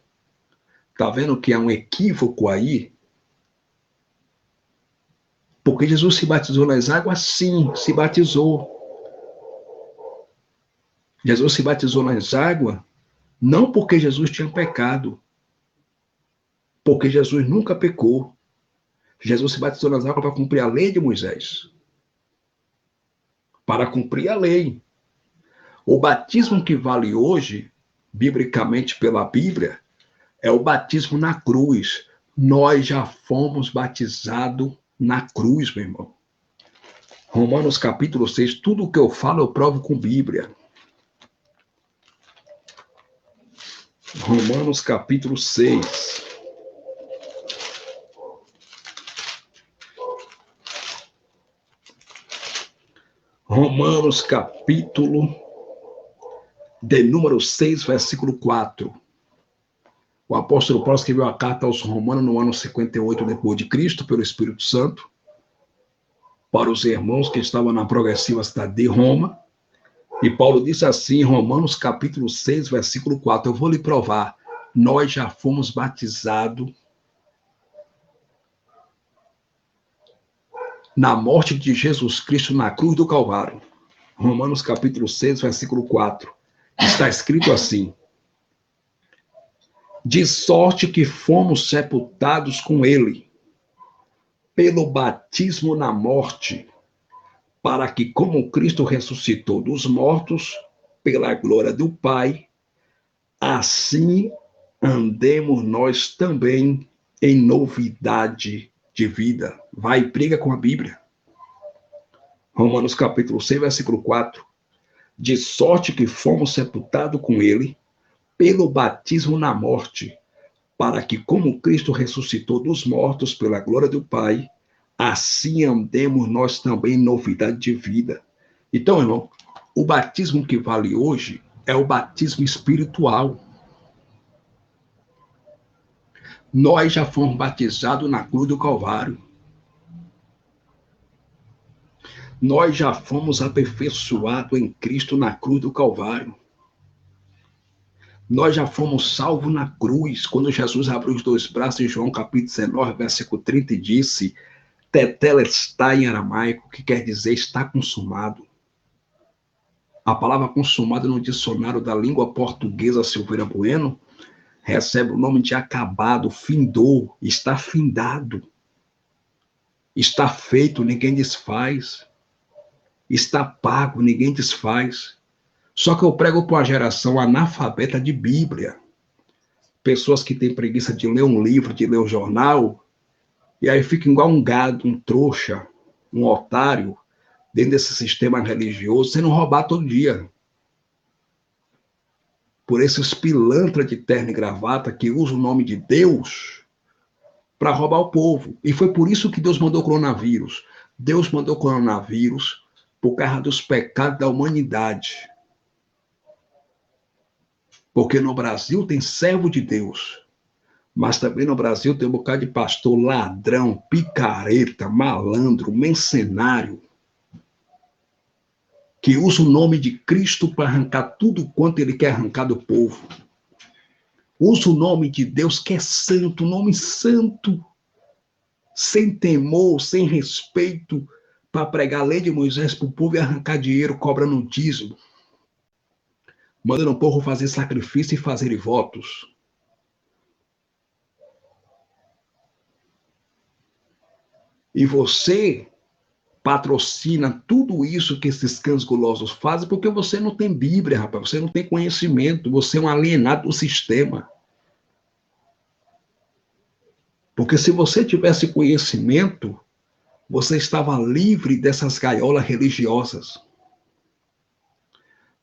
Tá vendo que há um equívoco aí? Porque Jesus se batizou nas águas? Sim, se batizou. Jesus se batizou nas águas não porque Jesus tinha pecado, porque Jesus nunca pecou. Jesus se batizou nas águas para cumprir a lei de Moisés. Para cumprir a lei. O batismo que vale hoje, biblicamente pela Bíblia, é o batismo na cruz. Nós já fomos batizados na cruz, meu irmão. Romanos capítulo 6, tudo o que eu falo eu provo com Bíblia. Romanos capítulo 6. Romanos capítulo de número 6, versículo 4. O apóstolo Paulo escreveu a carta aos Romanos no ano 58 depois de Cristo, pelo Espírito Santo, para os irmãos que estavam na progressiva cidade de Roma. E Paulo disse assim, em Romanos capítulo 6, versículo 4, eu vou lhe provar, nós já fomos batizados na morte de Jesus Cristo na cruz do Calvário. Romanos capítulo 6, versículo 4. Está escrito assim, de sorte que fomos sepultados com ele, pelo batismo na morte, para que, como Cristo ressuscitou dos mortos, pela glória do Pai, assim andemos nós também em novidade de vida. Vai e briga com a Bíblia. Romanos capítulo 6, versículo 4. De sorte que fomos sepultados com ele, pelo batismo na morte, para que, como Cristo ressuscitou dos mortos pela glória do Pai, assim andemos nós também em novidade de vida. Então, irmão, o batismo que vale hoje é o batismo espiritual. Nós já fomos batizados na cruz do Calvário. Nós já fomos aperfeiçoados em Cristo na cruz do Calvário. Nós já fomos salvos na cruz, quando Jesus abriu os dois braços em João capítulo 19, versículo 30, e disse, tetelestai em aramaico, que quer dizer está consumado. A palavra consumado no dicionário da língua portuguesa Silveira Bueno recebe o nome de acabado, findou, está findado. Está feito, ninguém desfaz. Está pago, ninguém desfaz. Só que eu prego para uma geração analfabeta de Bíblia. Pessoas que têm preguiça de ler um livro, de ler um jornal, e aí fica igual um gado, um trouxa, um otário, dentro desse sistema religioso, sendo roubado todo dia. Por esses pilantras de terno e gravata que usam o nome de Deus para roubar o povo. E foi por isso que Deus mandou o coronavírus. Deus mandou o coronavírus por causa dos pecados da humanidade. Porque no Brasil tem servo de Deus, mas também no Brasil tem um bocado de pastor ladrão, picareta, malandro, mercenário, que usa o nome de Cristo para arrancar tudo quanto ele quer arrancar do povo. Usa o nome de Deus, que é santo, nome santo, sem temor, sem respeito, para pregar a lei de Moisés para o povo e arrancar dinheiro cobrando dízimo. Mandando o povo fazer sacrifício e fazer votos. E você patrocina tudo isso que esses cães gulosos fazem porque você não tem Bíblia, rapaz. Você não tem conhecimento. Você é um alienado do sistema. Porque se você tivesse conhecimento, você estava livre dessas gaiolas religiosas.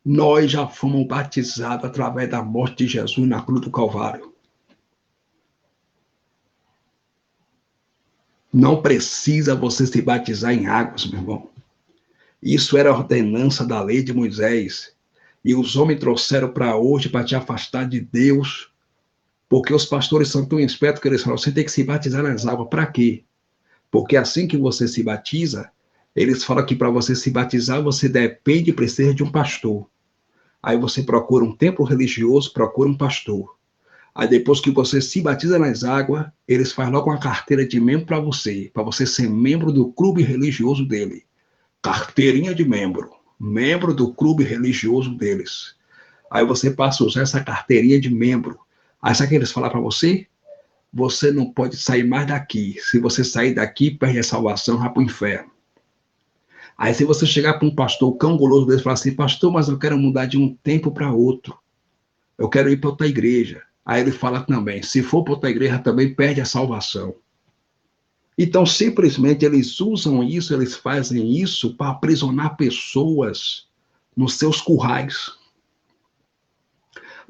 Nós já fomos batizados através da morte de Jesus na cruz do Calvário. Não precisa você se batizar em águas, meu irmão. Isso era a ordenança da lei de Moisés. E os homens trouxeram para hoje para te afastar de Deus, porque os pastores são tão espertos que eles falam, você tem que se batizar nas águas. Para quê? Porque assim que você se batiza, eles falam que para você se batizar, você depende e precisa de um pastor. Aí você procura um templo religioso, procura um pastor. Aí depois que você se batiza nas águas, eles fazem logo uma carteira de membro para você ser membro do clube religioso dele. Carteirinha de membro, membro do clube religioso deles. Aí você passa a usar essa carteirinha de membro. Aí sabe o que eles falam para você? Você não pode sair mais daqui. Se você sair daqui, perde a salvação, vai para o inferno. Aí se você chegar para um pastor cão guloso dele e falar assim, pastor, mas eu quero mudar de um tempo para outro. Eu quero ir para outra igreja. Aí ele fala também, se for para outra igreja também perde a salvação. Então, simplesmente eles usam isso, eles fazem isso para aprisionar pessoas nos seus currais,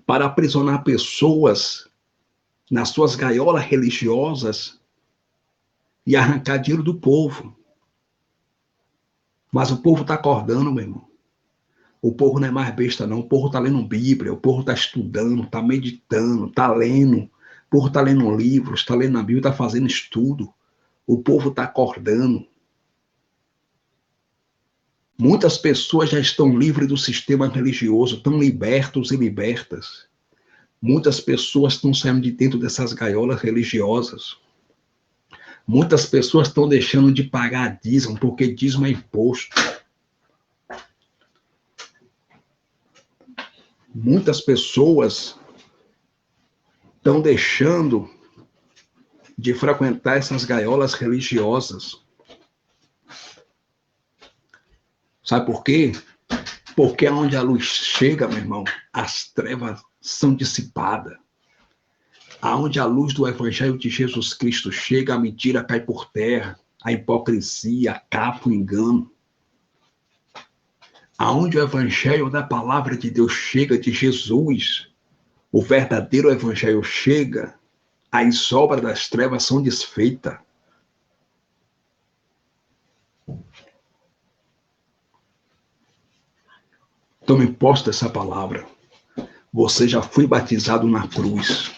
para aprisionar pessoas nas suas gaiolas religiosas e arrancar dinheiro do povo. Mas o povo está acordando, meu irmão. O povo não é mais besta, não. O povo está lendo Bíblia, o povo está estudando, está meditando, está lendo. O povo está lendo livros, está lendo a Bíblia, está fazendo estudo. O povo está acordando. Muitas pessoas já estão livres do sistema religioso, estão libertos e libertas. Muitas pessoas estão saindo de dentro dessas gaiolas religiosas. Muitas pessoas estão deixando de pagar dízimo, porque dízimo é imposto. Muitas pessoas estão deixando de frequentar essas gaiolas religiosas. Sabe por quê? Porque onde a luz chega, meu irmão, as trevas são dissipadas. Aonde a luz do Evangelho de Jesus Cristo chega, a mentira cai por terra, a hipocrisia, a capa, o engano. Aonde o Evangelho da palavra de Deus chega, de Jesus, o verdadeiro Evangelho chega, as obras das trevas são desfeitas. Tome posse dessa palavra. Você já foi batizado na cruz.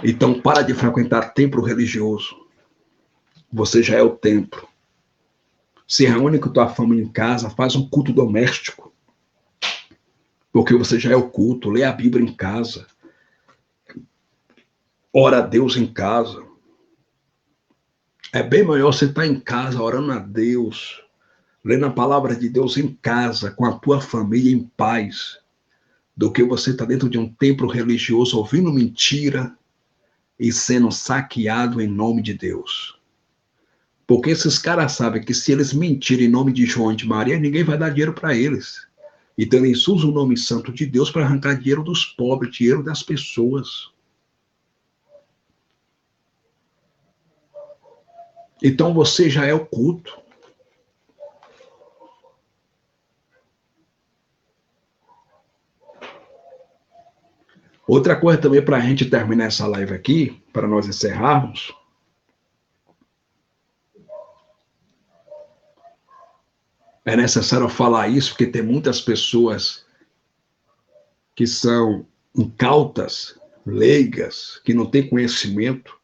Então, para de frequentar templo religioso. Você já é o templo. Se reúne com tua família em casa, faz um culto doméstico. Porque você já é o culto. Lê a Bíblia em casa. Ora a Deus em casa. É bem melhor você estar em casa orando a Deus, lendo a palavra de Deus em casa, com a tua família em paz, do que você estar dentro de um templo religioso ouvindo mentira e sendo saqueado em nome de Deus. Porque esses caras sabem que se eles mentirem em nome de João e de Maria, ninguém vai dar dinheiro para eles. Então eles usam o nome santo de Deus para arrancar dinheiro dos pobres, dinheiro das pessoas. Então você já é o culto. Outra coisa também para a gente terminar essa live aqui, para nós encerrarmos. É necessário falar isso, porque tem muitas pessoas que são incautas, leigas, que não têm conhecimento,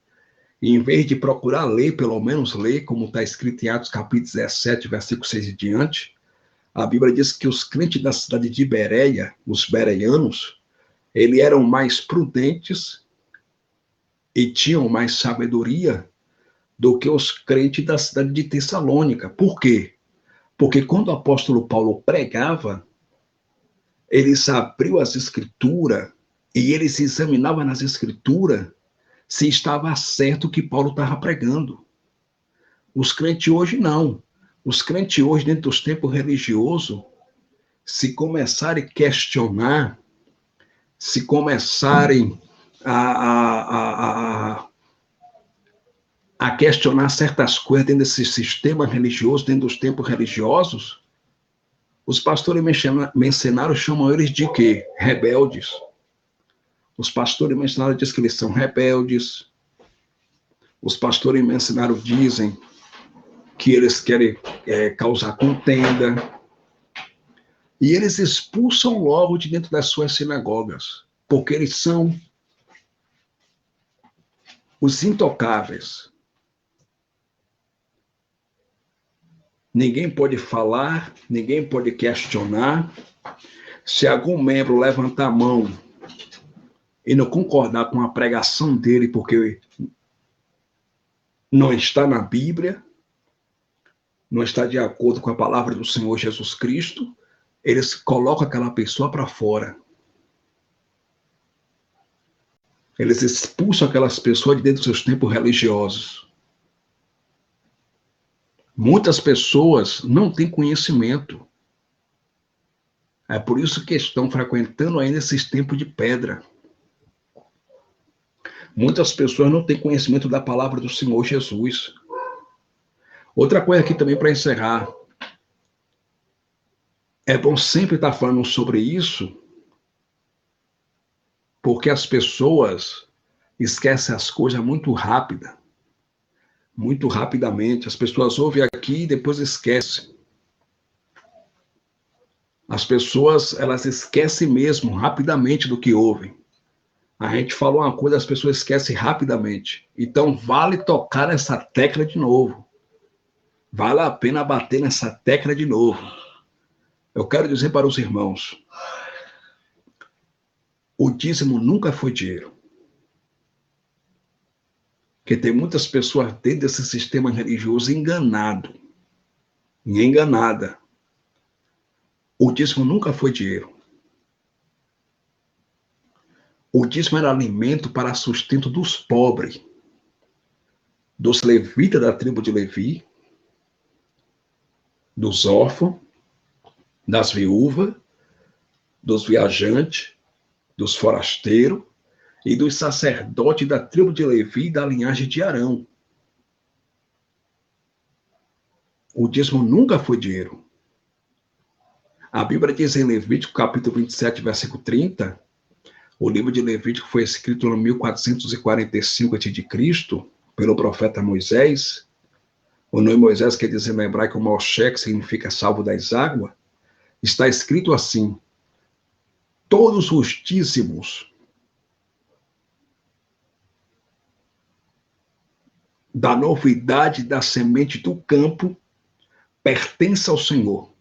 e em vez de procurar ler, pelo menos ler, como está escrito em Atos capítulo 17, versículo 6 e diante, a Bíblia diz que os crentes da cidade de Bereia, os bereianos, eles eram mais prudentes e tinham mais sabedoria do que os crentes da cidade de Tessalônica. Por quê? Porque quando o apóstolo Paulo pregava, ele abriu as escrituras e ele se examinava nas escrituras se estava certo o que Paulo estava pregando. Os crentes hoje não. Os crentes hoje, dentro dos tempos religiosos, se começarem a questionar, se começarem a questionar certas coisas dentro desse sistema religioso, dentro dos tempos religiosos, os pastores mencionaram, chamam eles de quê? Rebeldes. Os pastores mencionaram, dizem que eles são rebeldes. Os pastores mencionaram, dizem que eles querem causar contenda. E eles expulsam logo de dentro das suas sinagogas, porque eles são os intocáveis. Ninguém pode falar, ninguém pode questionar. Se algum membro levantar a mão e não concordar com a pregação dele, porque não está na Bíblia, não está de acordo com a palavra do Senhor Jesus Cristo, eles colocam aquela pessoa para fora. Eles expulsam aquelas pessoas de dentro dos seus templos religiosos. Muitas pessoas não têm conhecimento. É por isso que estão frequentando ainda esses tempos de pedra. Muitas pessoas não têm conhecimento da palavra do Senhor Jesus. Outra coisa aqui também para encerrar. É bom sempre estar falando sobre isso, porque as pessoas esquecem as coisas muito rápido. Muito rapidamente. As pessoas ouvem aqui e depois esquecem. As pessoas, elas esquecem mesmo rapidamente do que ouvem. A gente falou uma coisa, as pessoas esquecem rapidamente. Então, vale tocar nessa tecla de novo. Vale a pena bater nessa tecla de novo. Eu quero dizer para os irmãos, o dízimo nunca foi dinheiro. Porque tem muitas pessoas dentro desse sistema religioso enganado. E enganada. O dízimo nunca foi dinheiro. O dízimo era alimento para sustento dos pobres, dos levitas da tribo de Levi, dos órfãos, das viúvas, dos viajantes, dos forasteiros e dos sacerdotes da tribo de Levi e da linhagem de Arão. O dízimo nunca foi dinheiro. A Bíblia diz em Levítico, capítulo 27, versículo 30, o livro de Levítico foi escrito no 1445 a.C., pelo profeta Moisés. O nome Moisés quer dizer no hebraico Moshe, que significa salvo das águas. Está escrito assim: todos os dízimos da novidade da semente do campo pertencem ao Senhor.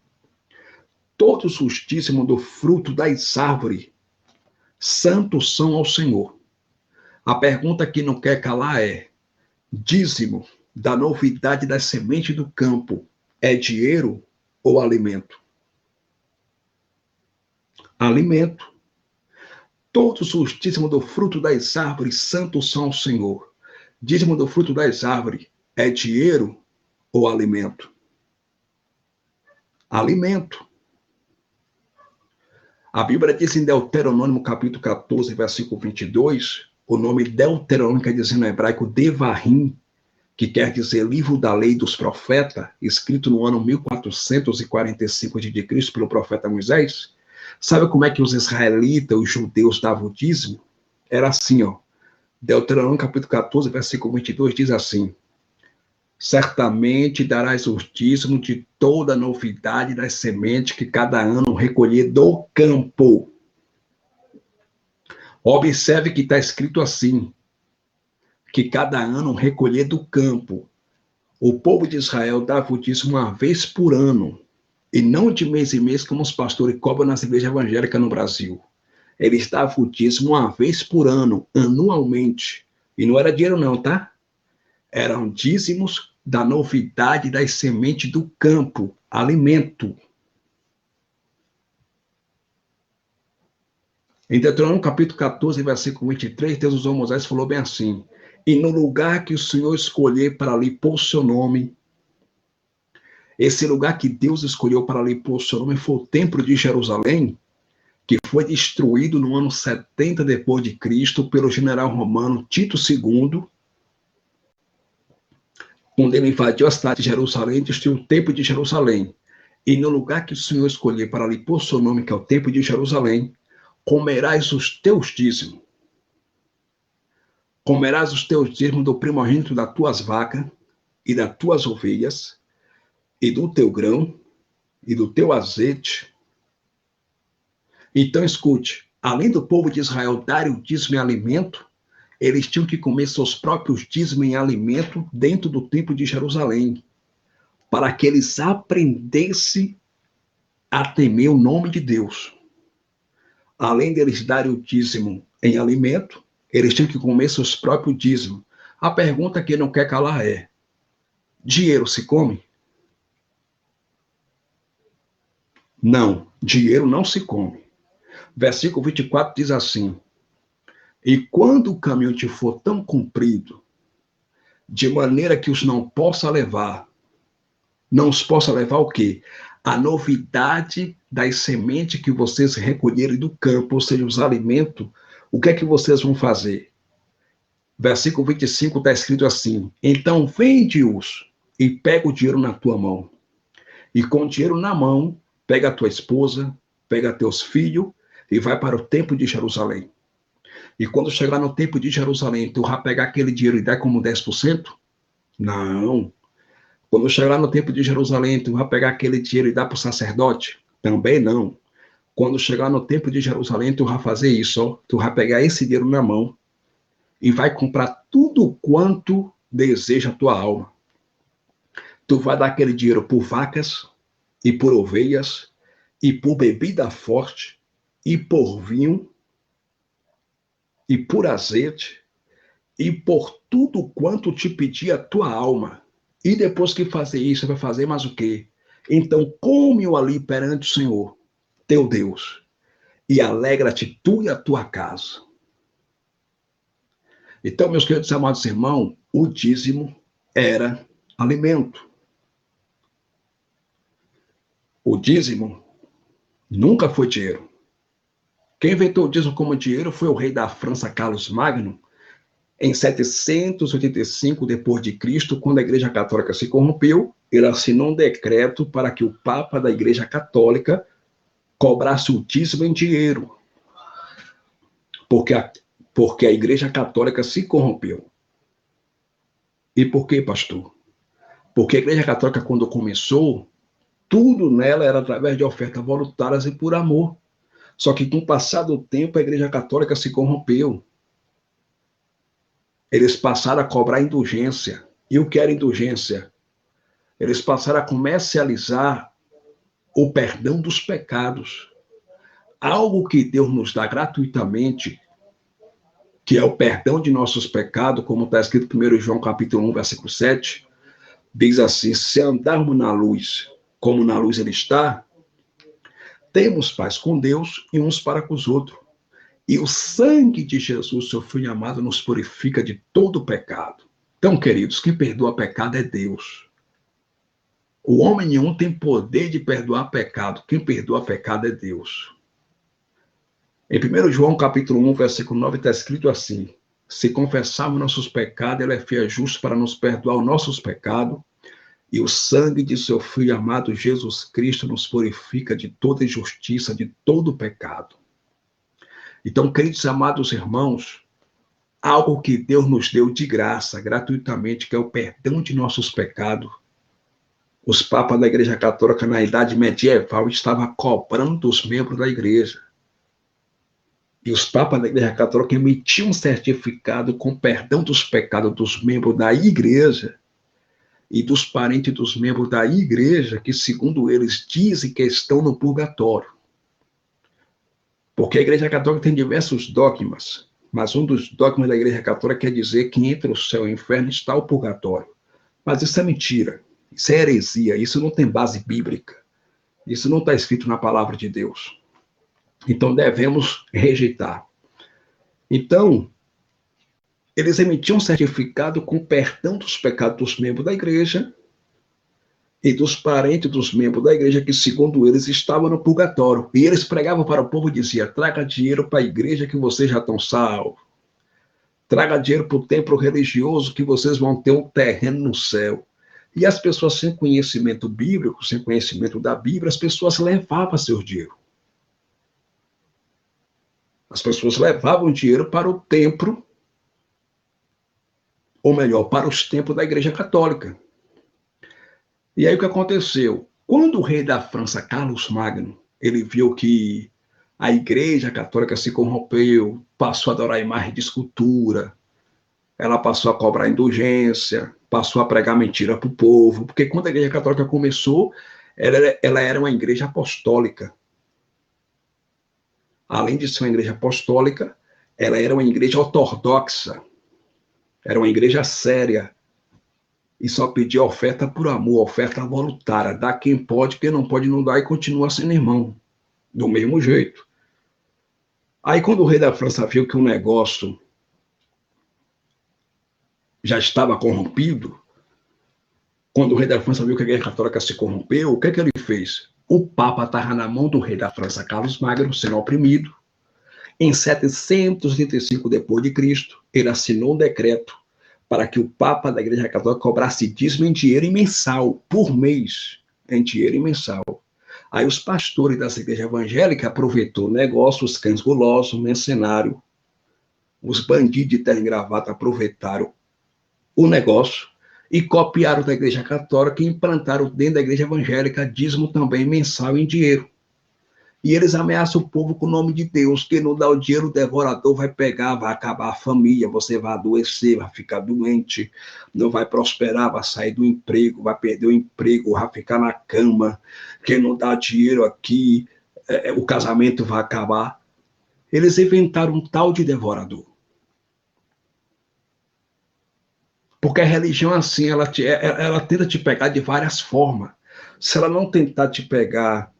Todos os dízimos do fruto das árvores santos são ao Senhor. A pergunta que não quer calar é: dízimo da novidade da semente do campo é dinheiro ou alimento? Alimento. Todos os dízimos do fruto das árvores santos são ao Senhor. Dízimo do fruto das árvores é dinheiro ou alimento? Alimento. A Bíblia diz em Deuteronômio, capítulo 14, versículo 22, o nome Deuteronômio quer dizer no hebraico Devarim, que quer dizer livro da lei dos profetas, escrito no ano 1445 a.C. pelo profeta Moisés. Sabe como é que os israelitas, os judeus davam o dízimo? Era assim, ó. Deuteronômio, capítulo 14, versículo 22, diz assim: certamente darás o dízimo de toda a novidade das sementes que cada ano recolher do campo. Observe que está escrito assim, que cada ano recolher do campo. O povo de Israel dava o dízimo uma vez por ano, e não de mês em mês, como os pastores cobram nas igrejas evangélicas no Brasil. Eles davam o dízimo uma vez por ano, anualmente. E não era dinheiro não, tá? Eram dízimos da novidade das sementes do campo, alimento. Em Deuteronômio capítulo 14, versículo 23, Deus usou Moisés e falou bem assim: e no lugar que o Senhor escolher para ali pôr o seu nome, esse lugar que Deus escolheu para ali pôr o seu nome foi o templo de Jerusalém, que foi destruído no ano 70 depois de Cristo pelo general romano Tito II, quando ele invadiu a cidade de Jerusalém, destruiu o templo de Jerusalém. E no lugar que o Senhor escolheu para lhe pôr seu nome, que é o templo de Jerusalém, comerás os teus dízimos. Comerás os teus dízimos do primogênito das tuas vacas e das tuas ovelhas, e do teu grão, e do teu azeite. Então, escute, além do povo de Israel dar o dízimo em alimento, eles tinham que comer seus próprios dízimos em alimento dentro do templo de Jerusalém, para que eles aprendessem a temer o nome de Deus. Além deles darem o dízimo em alimento, eles tinham que comer seus próprios dízimos. A pergunta que não quer calar é: dinheiro se come? Não, dinheiro não se come. Versículo 24 diz assim: e quando o caminho te for tão comprido, de maneira que os não possa levar, não os possa levar o quê? A novidade das sementes que vocês recolherem do campo, ou seja, os alimentos, o que é que vocês vão fazer? Versículo 25 está escrito assim: então vende-os e pega o dinheiro na tua mão. E com o dinheiro na mão, pega a tua esposa, pega teus filhos e vai para o templo de Jerusalém. E quando chegar no templo de Jerusalém, tu vai pegar aquele dinheiro e dar como 10%? Não. Quando chegar no templo de Jerusalém, tu vai pegar aquele dinheiro e dar para o sacerdote? Também não. Quando chegar no templo de Jerusalém, tu vai fazer isso, ó. Tu vai pegar esse dinheiro na mão e vai comprar tudo quanto deseja a tua alma. Tu vai dar aquele dinheiro por vacas e por ovelhas e por bebida forte e por vinho e por azeite e por tudo quanto te pedir a tua alma. E depois que fazer isso, vai fazer mais o quê? Então come-o ali perante o Senhor, teu Deus, e alegra-te tu e a tua casa. Então, meus queridos amados irmãos, o dízimo era alimento. O dízimo nunca foi dinheiro. Quem inventou o dízimo como dinheiro foi o rei da França, Carlos Magno, em 785 depois de Cristo, quando a Igreja Católica se corrompeu, ele assinou um decreto para que o Papa da Igreja Católica cobrasse o dízimo em dinheiro, porque a Igreja Católica se corrompeu. E por quê, pastor? Porque a Igreja Católica, quando começou, tudo nela era através de ofertas voluntárias e por amor. Só que com o passar do tempo, a Igreja Católica se corrompeu. Eles passaram a cobrar indulgência. E o que era indulgência? Eles passaram a comercializar o perdão dos pecados. Algo que Deus nos dá gratuitamente, que é o perdão de nossos pecados, como está escrito em 1 João capítulo 1, versículo 7, diz assim: se andarmos na luz, como na luz ele está, temos paz com Deus e uns para com os outros. E o sangue de Jesus, seu Filho amado, nos purifica de todo pecado. Então, queridos, quem perdoa pecado é Deus. O homem nenhum tem poder de perdoar pecado. Quem perdoa pecado é Deus. Em 1 João capítulo 1, versículo 9, está escrito assim: se confessarmos nossos pecados, ele é fiel e justo para nos perdoar os nossos pecados, e o sangue de seu Filho amado Jesus Cristo nos purifica de toda injustiça, de todo pecado. Então, queridos amados irmãos, algo que Deus nos deu de graça, gratuitamente, que é o perdão de nossos pecados. Os papas da Igreja Católica, na Idade Medieval, estavam cobrando dos membros da igreja. E os papas da Igreja Católica emitiam um certificado com perdão dos pecados dos membros da igreja e dos parentes dos membros da igreja, que, segundo eles, dizem que estão no purgatório. Porque a Igreja Católica tem diversos dogmas, mas um dos dogmas da Igreja Católica quer dizer que entre o céu e o inferno está o purgatório. Mas isso é mentira, isso é heresia, isso não tem base bíblica, isso não está escrito na palavra de Deus. Então devemos rejeitar. Então, eles emitiam um certificado com perdão dos pecados dos membros da igreja e dos parentes dos membros da igreja que, segundo eles, estavam no purgatório. E eles pregavam para o povo e diziam: traga dinheiro para a igreja que vocês já estão salvos. Traga dinheiro para o templo religioso que vocês vão ter um terreno no céu. E as pessoas sem conhecimento bíblico, sem conhecimento da Bíblia, as pessoas levavam seu dinheiro. As pessoas levavam dinheiro para o templo, ou melhor, para os templos da Igreja Católica. E aí o que aconteceu? Quando o rei da França, Carlos Magno, ele viu que a Igreja Católica se corrompeu, passou a adorar imagens de escultura, ela passou a cobrar indulgência, passou a pregar mentira para o povo, porque quando a Igreja Católica começou, ela era uma igreja apostólica. Além de ser uma igreja apostólica, ela era uma igreja ortodoxa, era uma igreja séria, e só pedia oferta por amor, oferta voluntária, dá quem pode, quem não pode não dá, e continua sendo irmão, do mesmo jeito. Aí quando o rei da França viu que o negócio já estava corrompido, quando o rei da França viu que a Igreja Católica se corrompeu, o que é que ele fez? O Papa estava na mão do rei da França, Carlos Magno, sendo oprimido. Em 735 depois de Cristo, ele assinou um decreto para que o Papa da Igreja Católica cobrasse dízimo em dinheiro mensal, por mês, em dinheiro mensal. Aí os pastores das igrejas evangélicas aproveitou o negócio, os cães gulosos, mercenários, os bandidos de terno e gravata aproveitaram o negócio e copiaram da Igreja Católica e implantaram dentro da Igreja Evangélica dízimo também mensal em dinheiro. E eles ameaçam o povo com o nome de Deus. Quem não dá o dinheiro, o devorador vai pegar, vai acabar a família, você vai adoecer, vai ficar doente, não vai prosperar, vai sair do emprego, vai perder o emprego, vai ficar na cama. Quem não dá dinheiro aqui, o casamento vai acabar. Eles inventaram um tal de devorador. Porque a religião, assim, ela tenta te pegar de várias formas. Se ela não tentar te pegar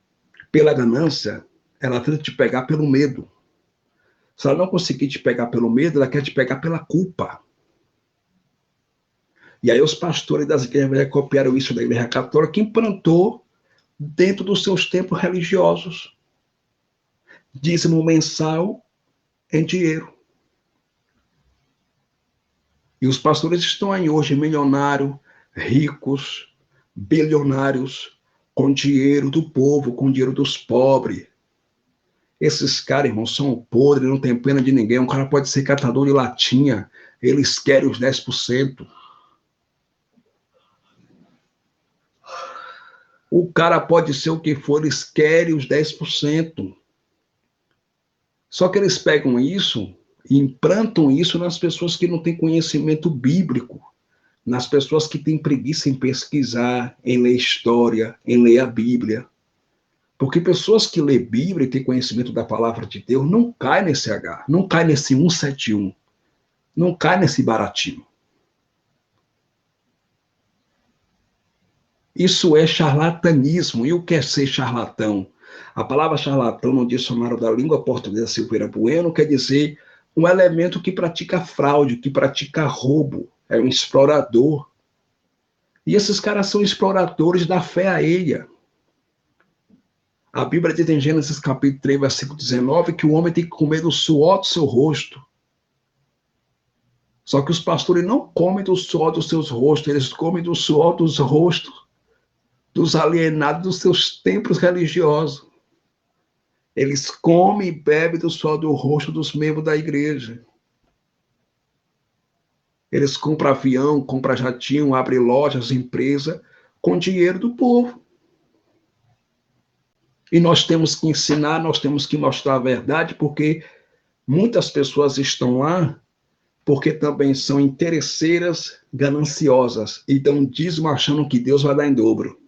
pela ganância, ela tenta te pegar pelo medo. Se ela não conseguir te pegar pelo medo, ela quer te pegar pela culpa. E aí os pastores das igrejas copiaram isso da Igreja Católica, que implantou dentro dos seus templos religiosos dízimo mensal em dinheiro. E os pastores estão aí hoje milionários, ricos, bilionários, com dinheiro do povo, com dinheiro dos pobres. Esses caras, irmão, são podres, não tem pena de ninguém. Um cara pode ser catador de latinha, eles querem os 10%. O cara pode ser o que for, eles querem os 10%. Só que eles pegam isso e implantam isso nas pessoas que não têm conhecimento bíblico, nas pessoas que têm preguiça em pesquisar, em ler história, em ler a Bíblia. Porque pessoas que lêem Bíblia e têm conhecimento da palavra de Deus não caem nesse H, não caem nesse 171, não caem nesse baratinho. Isso é charlatanismo. E o que é ser charlatão? A palavra charlatão no dicionário da língua portuguesa Silveira Bueno quer dizer um elemento que pratica fraude, que pratica roubo, é um explorador. E esses caras são exploradores da fé alheia. A Bíblia diz em Gênesis capítulo 3, versículo 19, que o homem tem que comer do suor do seu rosto. Só que os pastores não comem do suor dos seus rostos, eles comem do suor dos rostos dos alienados dos seus templos religiosos. Eles comem e bebem do suor do rosto dos membros da igreja. Eles compram avião, compram jatinho, abrem lojas, empresas, com dinheiro do povo. E nós temos que ensinar, nós temos que mostrar a verdade, porque muitas pessoas estão lá porque também são interesseiras, gananciosas, e dão dízimo achando que Deus vai dar em dobro.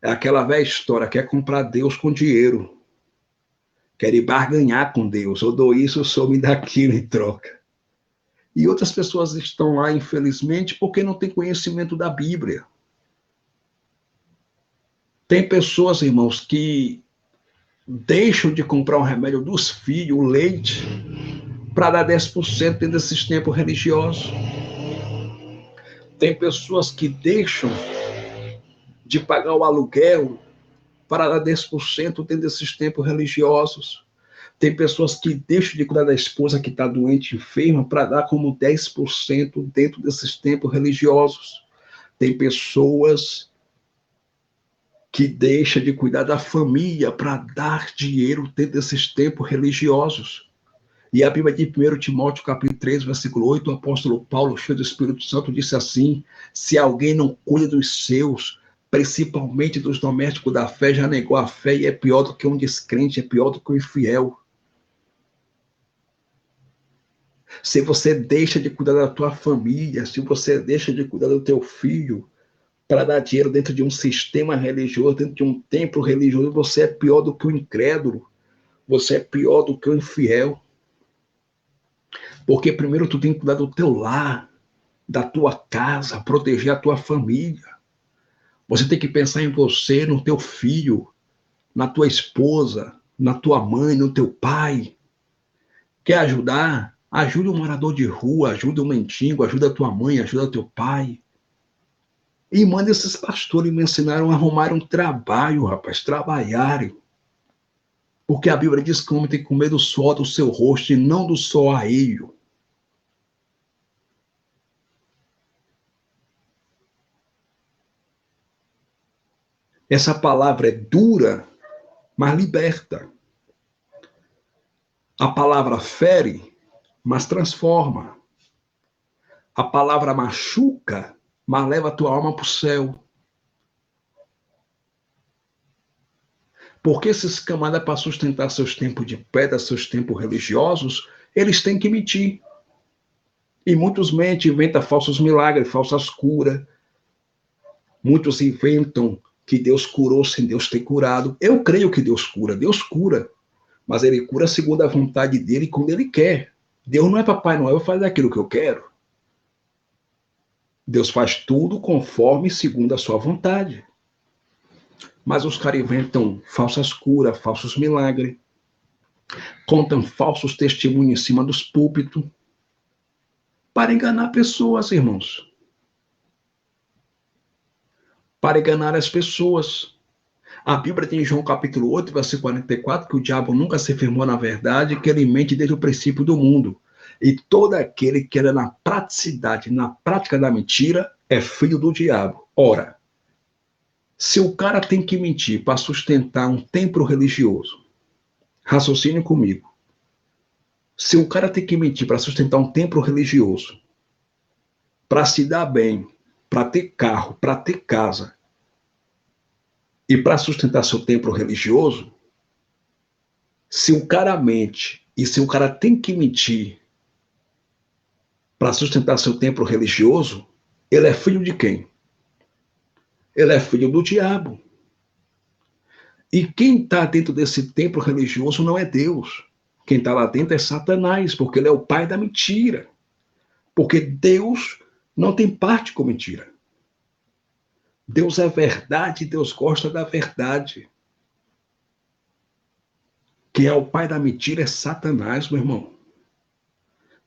É aquela velha história, quer comprar Deus com dinheiro. Quer ir barganhar com Deus. Eu dou isso, o Senhor me dá aquilo em troca. E outras pessoas estão lá, infelizmente, porque não têm conhecimento da Bíblia. Tem pessoas, irmãos, que deixam de comprar um remédio dos filhos, o leite, para dar 10% dentro desses tempos religiosos. Tem pessoas que deixam de pagar o aluguel para dar 10% dentro desses templos religiosos. Tem pessoas que deixam de cuidar da esposa que está doente, enferma, para dar como 10% dentro desses templos religiosos. Tem pessoas que deixam de cuidar da família para dar dinheiro dentro desses templos religiosos. E a Bíblia de 1 Timóteo, capítulo 3, versículo 8, o apóstolo Paulo, cheio do Espírito Santo, disse assim: se alguém não cuida dos seus, principalmente dos domésticos da fé, já negou a fé e é pior do que um descrente, é pior do que um infiel. Se você deixa de cuidar da tua família, se você deixa de cuidar do teu filho para dar dinheiro dentro de um sistema religioso, dentro de um templo religioso, você é pior do que o incrédulo, você é pior do que o infiel. Porque primeiro tu tem que cuidar do teu lar, da tua casa, proteger a tua família. Você tem que pensar em você, no teu filho, na tua esposa, na tua mãe, no teu pai. Quer ajudar? Ajuda um morador de rua, ajuda um mendigo, ajuda a tua mãe, ajuda teu pai. E manda esses pastores me ensinaram a arrumar um trabalho, rapaz, trabalharem. Porque a Bíblia diz que o homem tem que comer do suor do seu rosto e não do suor alheio. Essa palavra é dura, mas liberta. A palavra fere, mas transforma. A palavra machuca, mas leva a tua alma para o céu. Porque esses camaradas, para sustentar seus tempos de pedra, seus tempos religiosos, eles têm que mentir. E muitos mentem, inventam falsos milagres, falsas curas. Muitos inventam que Deus curou sem Deus ter curado. Eu creio que Deus cura, mas ele cura segundo a vontade dele quando ele quer. Deus não é Papai Noel, faz aquilo que eu quero. Deus faz tudo conforme segundo a sua vontade. Mas os caras inventam falsas curas, falsos milagres, contam falsos testemunhos em cima dos púlpitos para enganar pessoas, irmãos. Para enganar as pessoas. A Bíblia tem em João capítulo 8, versículo 44, que o diabo nunca se firmou na verdade, que ele mente desde o princípio do mundo. E todo aquele que era na praticidade, na prática da mentira, é filho do diabo. Ora, se o cara tem que mentir para sustentar um templo religioso, raciocine comigo. Se o cara tem que mentir para sustentar um templo religioso, para se dar bem, para ter carro, para ter casa, e para sustentar seu templo religioso, se o cara mente e se o cara tem que mentir para sustentar seu templo religioso, ele é filho de quem? Ele é filho do diabo. E quem está dentro desse templo religioso não é Deus. Quem está lá dentro é Satanás, porque ele é o pai da mentira. Porque Deus não tem parte com mentira. Deus é verdade, Deus gosta da verdade. Quem é o pai da mentira é Satanás, meu irmão.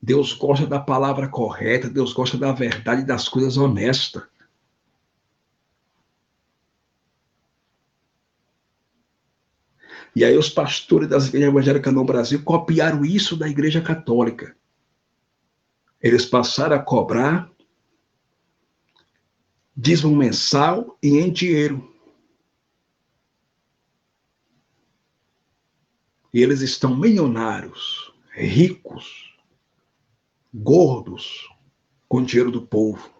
Deus gosta da palavra correta, Deus gosta da verdade, das coisas honestas. E aí os pastores das igrejas evangélicas no Brasil copiaram isso da igreja católica. Eles passaram a cobrar dízimo mensal e em dinheiro. E eles estão milionários, ricos, gordos, com dinheiro do povo.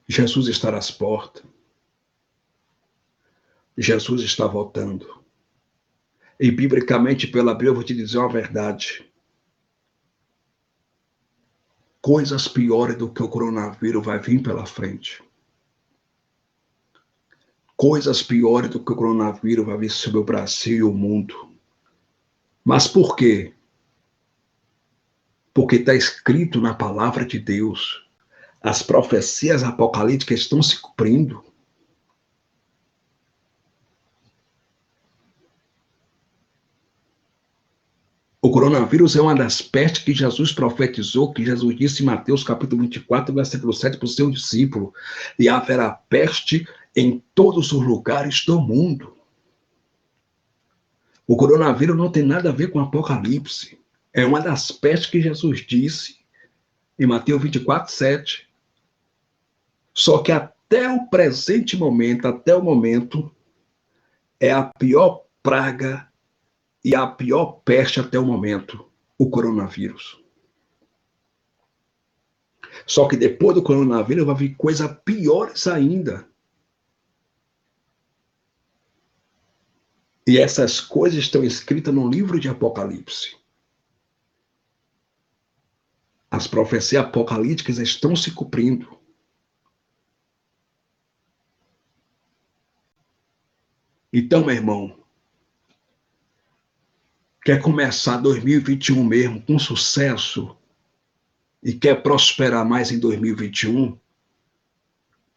Jesus está às portas. Jesus está voltando. E biblicamente, pela Bíblia, eu vou te dizer uma verdade. Coisas piores do que o coronavírus vai vir pela frente. Coisas piores do que o coronavírus vai vir sobre o Brasil e o mundo. Mas por quê? Porque está escrito na palavra de Deus. As profecias apocalípticas estão se cumprindo. O coronavírus é uma das pestes que Jesus profetizou, que Jesus disse em Mateus capítulo 24, versículo 7, para o seu discípulo. E haverá peste em todos os lugares do mundo. O coronavírus não tem nada a ver com o Apocalipse. É uma das pestes que Jesus disse em Mateus 24, 7. Só que até o presente momento, é a pior praga e a pior peste até o momento, o coronavírus. Só que depois do coronavírus vai vir coisas piores ainda. E essas coisas estão escritas no livro de Apocalipse. As profecias apocalípticas estão se cumprindo. Então, meu irmão, quer começar 2021 mesmo com sucesso e quer prosperar mais em 2021,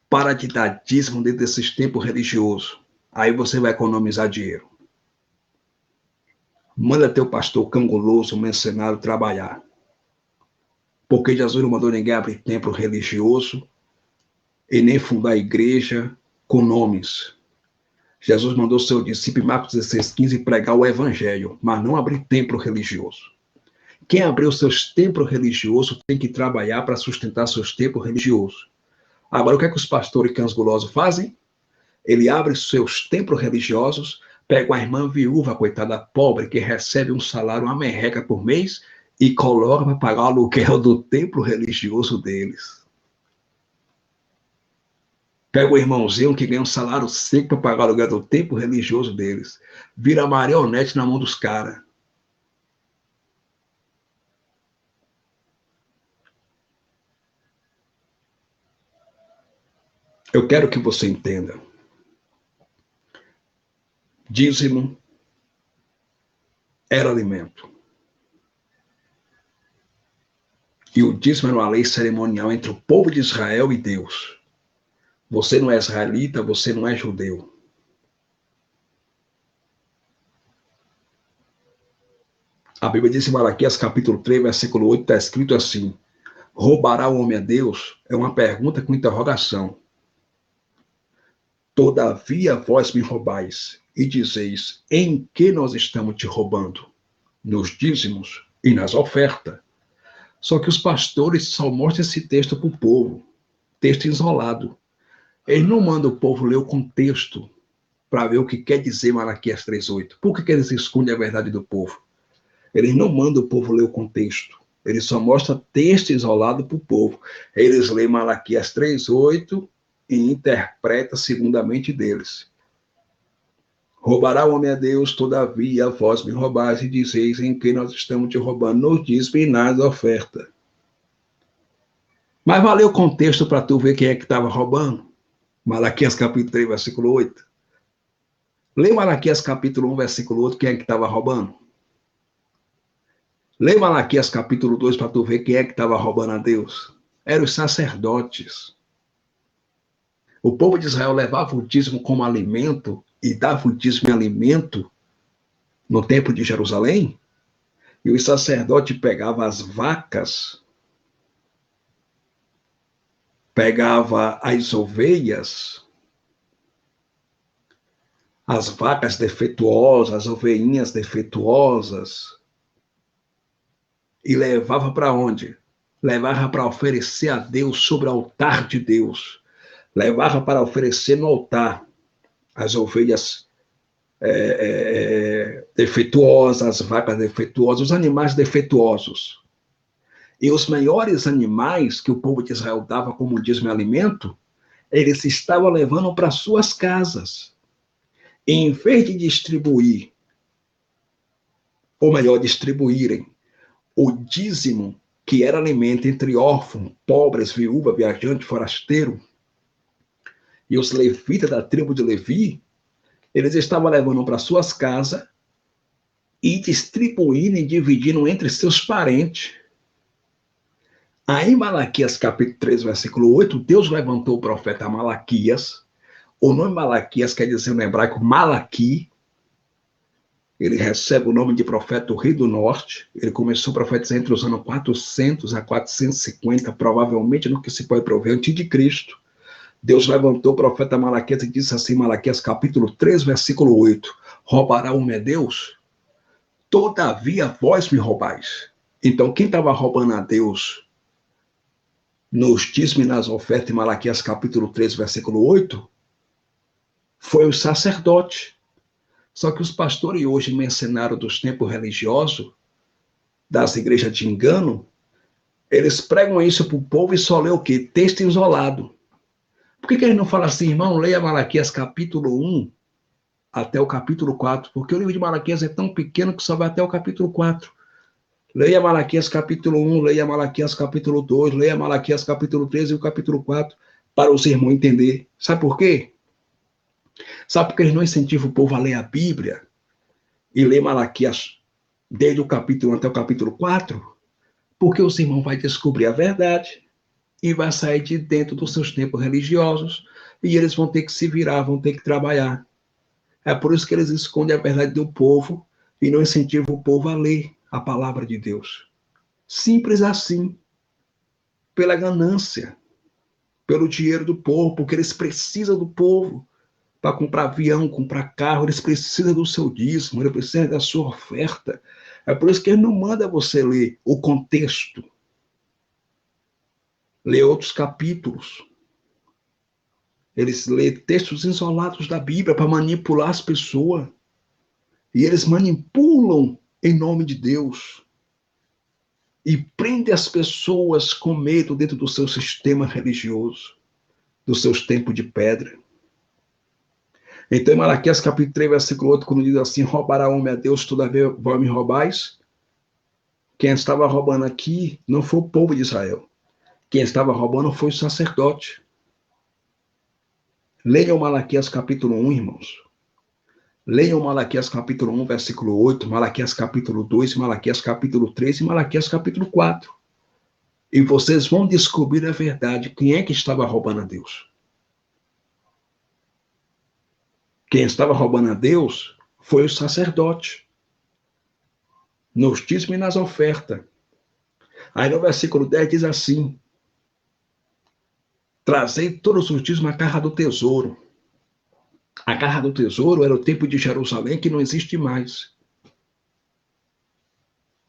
para de dar dízimo dentro desses tempos religiosos. Aí você vai economizar dinheiro. Manda teu pastor canguloso, mercenário, trabalhar. Porque Jesus não mandou ninguém abrir templo religioso e nem fundar igreja com nomes. Jesus mandou seu discípulo em Marcos 16,15 pregar o evangelho, mas não abrir templo religioso. Quem abriu seus templos religiosos tem que trabalhar para sustentar seus templos religiosos. Agora, o que é que os pastores cangulosos fazem? Ele abre seus templos religiosos, pega uma irmã viúva, coitada pobre, que recebe um salário, uma merreca por mês, e coloca para pagar o aluguel do templo religioso deles. Pega o irmãozinho que ganha um salário seco para pagar o aluguel do templo religioso deles. Vira marionete na mão dos caras. Eu quero que você entenda. Dízimo era alimento. E o dízimo era uma lei cerimonial entre o povo de Israel e Deus. Você não é israelita, você não é judeu. A Bíblia diz em Malaquias capítulo 3, versículo 8, está escrito assim: roubará o homem a Deus? É uma pergunta com interrogação. Todavia vós me roubais, e dizeis, em que nós estamos te roubando? Nos dízimos e nas ofertas. Só que os pastores só mostram esse texto para o povo, texto isolado. Eles não mandam o povo ler o contexto para ver o que quer dizer Malaquias 3,8. Por que eles escondem a verdade do povo? Eles não mandam o povo ler o contexto. Eles só mostram texto isolado para o povo. Eles leem Malaquias 3,8 e interpretam segundo a mente deles. Roubará o homem a Deus, todavia vós me roubais e dizeis em que nós estamos te roubando, nos dízimos e nas ofertas. Mas valeu o contexto para tu ver quem é que estava roubando? Malaquias capítulo 3, versículo 8. Lê Malaquias capítulo 1, versículo 8, quem é que estava roubando? Lê Malaquias capítulo 2 para tu ver quem é que estava roubando a Deus. Eram os sacerdotes. O povo de Israel levava o dízimo como alimento e dava o dízimo em alimento no templo de Jerusalém. E os sacerdotes pegavam as vacas, pegava as ovelhas, as vacas defeituosas, as ovelhinhas defeituosas, e levava para onde? Levava para oferecer a Deus sobre o altar de Deus. Levava para oferecer no altar as ovelhas defeituosas, as vacas defeituosas, os animais defeituosos. E os maiores animais que o povo de Israel dava como dízimo e alimento, eles estavam levando para suas casas. E em vez de distribuir, ou melhor, distribuírem o dízimo, que era alimento entre órfãos, pobres, viúva, viajante, forasteiro, e os levitas da tribo de Levi, eles estavam levando para suas casas e distribuindo e dividindo entre seus parentes. Aí, em Malaquias capítulo 3, versículo 8, Deus levantou o profeta Malaquias. O nome Malaquias quer dizer no hebraico Malaqui. Ele recebe o nome de profeta do Rei do Norte. Ele começou a profetizar entre os anos 400 a 450, provavelmente no que se pode prover, antes de Cristo. Deus levantou o profeta Malaquias e disse assim, Malaquias capítulo 3, versículo 8, roubará o meu Deus? Todavia vós me roubais. Então, quem estava roubando a Deus nos dízimos e nas ofertas em Malaquias capítulo 3, versículo 8, foi o sacerdote. Só que os pastores hoje, mercenários dos tempos religiosos, das igrejas de engano, eles pregam isso para o povo e só lê o quê? Texto isolado. Por que eles não falam assim, irmão, leia Malaquias capítulo 1 até o capítulo 4? Porque o livro de Malaquias é tão pequeno que só vai até o capítulo 4. Leia Malaquias capítulo 1, leia Malaquias capítulo 2, leia Malaquias capítulo 3 e o capítulo 4, para os irmãos entender. Sabe por quê? Sabe por que eles não incentivam o povo a ler a Bíblia e ler Malaquias desde o capítulo 1 até o capítulo 4? Porque os irmãos vão descobrir a verdade e vai sair de dentro dos seus tempos religiosos e eles vão ter que se virar, vão ter que trabalhar. É por isso que eles escondem a verdade do povo e não incentivam o povo a ler a palavra de Deus. Simples assim. Pela ganância, pelo dinheiro do povo, porque eles precisam do povo para comprar avião, comprar carro, eles precisam do seu dízimo, eles precisam da sua oferta. É por isso que ele não manda você ler o contexto, ler outros capítulos. Eles lêem textos isolados da Bíblia para manipular as pessoas. E eles manipulam em nome de Deus. E prendem as pessoas com medo dentro do seu sistema religioso, dos seus tempos de pedra. Então, em Malaquias capítulo 3, versículo 8, quando diz assim, roubará homem a Deus, todavia vós me roubais. Quem estava roubando aqui não foi o povo de Israel. Quem estava roubando foi o sacerdote. Leiam Malaquias capítulo 1, irmãos. Leiam Malaquias capítulo 1, versículo 8, Malaquias capítulo 2, Malaquias capítulo 3 e Malaquias capítulo 4. E vocês vão descobrir a verdade. Quem é que estava roubando a Deus? Quem estava roubando a Deus foi o sacerdote. Nos dízimos e nas ofertas. Aí no versículo 10 diz assim, trazei todos os dízimos à casa do tesouro. A casa do tesouro era o templo de Jerusalém que não existe mais.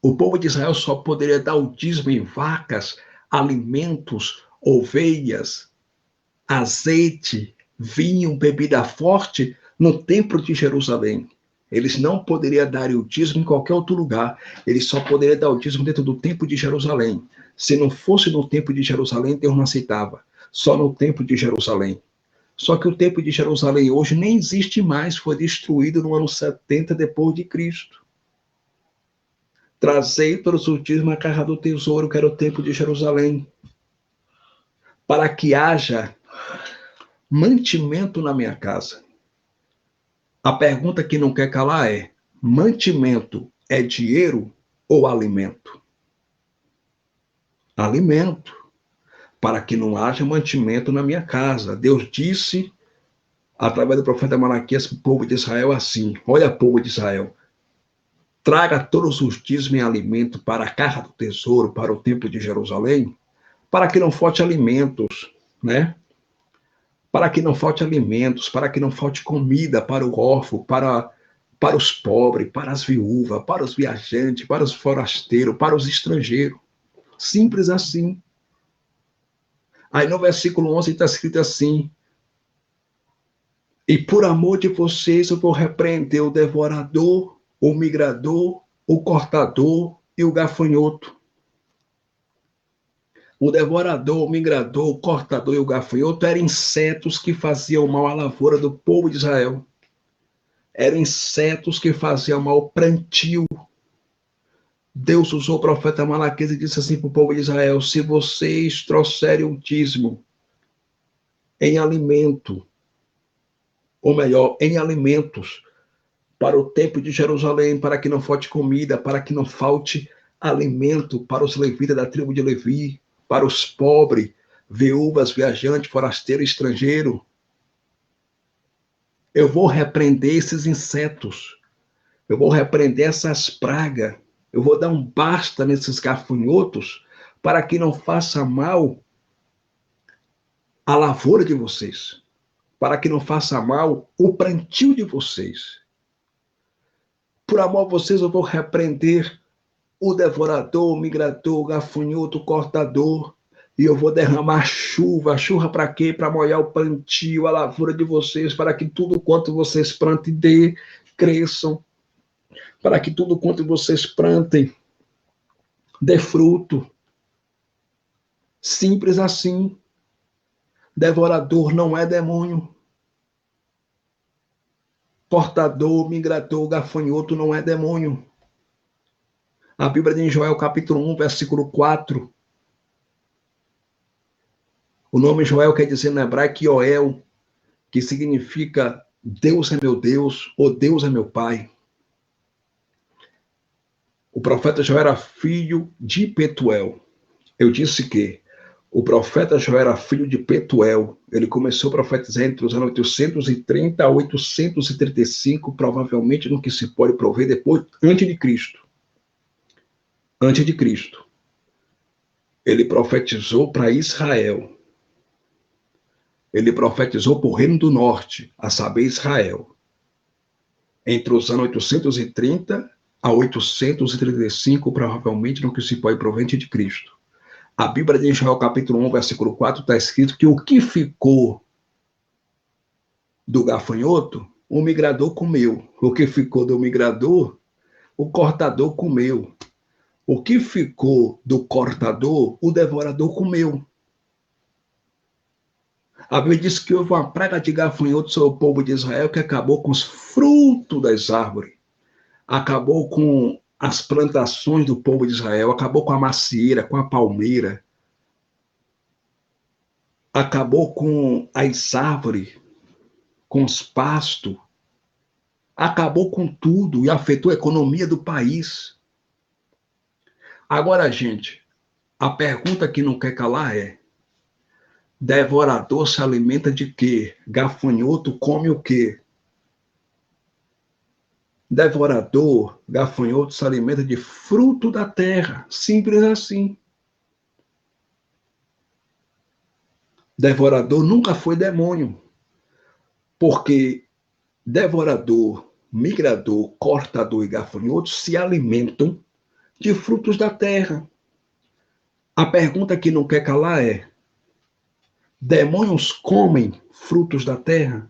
O povo de Israel só poderia dar o dízimo em vacas, alimentos, ovelhas, azeite, vinho, bebida forte no templo de Jerusalém. Eles não poderiam dar o dízimo em qualquer outro lugar. Eles só poderiam dar o dízimo dentro do templo de Jerusalém. Se não fosse no templo de Jerusalém, Deus não aceitava. Só no templo de Jerusalém. Só que o templo de Jerusalém hoje nem existe mais. Foi destruído no ano 70 depois de Cristo. Trazei todos os dízimos à casa do tesouro, que era o templo de Jerusalém, para que haja mantimento na minha casa. A pergunta que não quer calar é, mantimento é dinheiro ou alimento? Alimento, para que não haja mantimento na minha casa. Deus disse, através do profeta Malaquias, para o povo de Israel assim, olha, povo de Israel, traga todos os dízimos em alimento para a casa do tesouro, para o templo de Jerusalém, para que não falte alimentos, né? Para que não falte alimentos, para que não falte comida para o órfão, para os pobres, para as viúvas, para os viajantes, para os forasteiros, para os estrangeiros. Simples assim. Aí no versículo 11 está escrito assim, e por amor de vocês eu vou repreender o devorador, o migrador, o cortador e o gafanhoto. O devorador, o migrador, o cortador e o gafanhoto eram insetos que faziam mal à lavoura do povo de Israel. Eram insetos que faziam mal ao plantio. Deus usou o profeta Malaquias e disse assim para o povo de Israel, se vocês trouxerem o dízimo em alimento, ou melhor, em alimentos, para o templo de Jerusalém, para que não falte comida, para que não falte alimento para os levitas da tribo de Levi, para os pobres, viúvas, viajantes, forasteiro, estrangeiro. Eu vou repreender esses insetos. Eu vou repreender essas pragas. Eu vou dar um basta nesses gafanhotos para que não faça mal à lavoura de vocês. Para que não faça mal o plantio de vocês. Por amor a vocês, eu vou repreender o devorador, o migrador, o gafanhoto, o cortador. E eu vou derramar chuva. Chuva para quê? Para molhar o plantio, a lavoura de vocês, para que tudo quanto vocês plantem dê, cresçam. Para que tudo quanto vocês plantem dê fruto. Simples assim. Devorador não é demônio. Portador, migrador, gafanhoto não é demônio. A Bíblia diz em Joel capítulo 1, versículo 4. O nome Joel quer dizer no hebraico Yoel, que significa Deus é meu Deus, ou Deus é meu Pai. O profeta Joel era filho de Petuel. Eu disse que o profeta Joel era filho de Petuel. Ele começou a profetizar entre os anos 830 a 835, provavelmente no que se pode prover depois, antes de Cristo. Antes de Cristo. Ele profetizou para Israel. Ele profetizou para o Reino do Norte, a saber, Israel. Entre os anos 830 a 835, provavelmente no que se pode prover antes de Cristo. A Bíblia de Joel, capítulo 1, versículo 4, está escrito que o que ficou do gafanhoto, o migrador comeu. O que ficou do migrador, o cortador comeu. O que ficou do cortador, o devorador comeu. A Bíblia diz que houve uma praga de gafanhotos sobre o povo de Israel que acabou com os frutos das árvores. Acabou com as plantações do povo de Israel, acabou com a macieira, com a palmeira, acabou com as árvores, com os pastos, acabou com tudo e afetou a economia do país. Agora, gente, a pergunta que não quer calar é: devorador se alimenta de quê? Gafanhoto come o quê? Devorador, gafanhoto se alimenta de fruto da terra. Simples assim. Devorador nunca foi demônio. Porque devorador, migrador, cortador e gafanhoto se alimentam de frutos da terra. A pergunta que não quer calar é: demônios comem frutos da terra?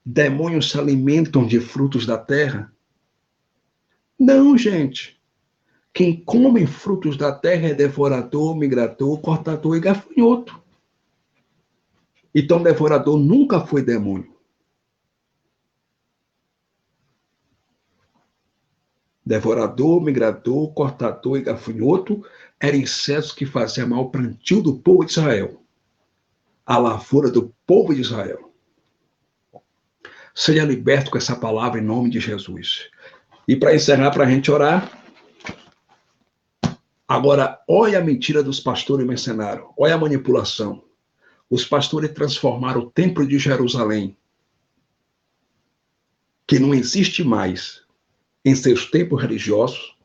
Demônios se alimentam de frutos da terra? Não, gente. Quem come frutos da terra é devorador, migrador, cortador e gafanhoto. Então, devorador nunca foi demônio. Devorador, migrador, cortador e gafanhoto eram insetos que faziam mal ao plantio do povo de Israel, a lavoura do povo de Israel. Seja liberto com essa palavra em nome de Jesus. E para encerrar, para a gente orar, agora, olha a mentira dos pastores mercenários, olha a manipulação. Os pastores transformaram o templo de Jerusalém, que não existe mais, em seus templos religiosos.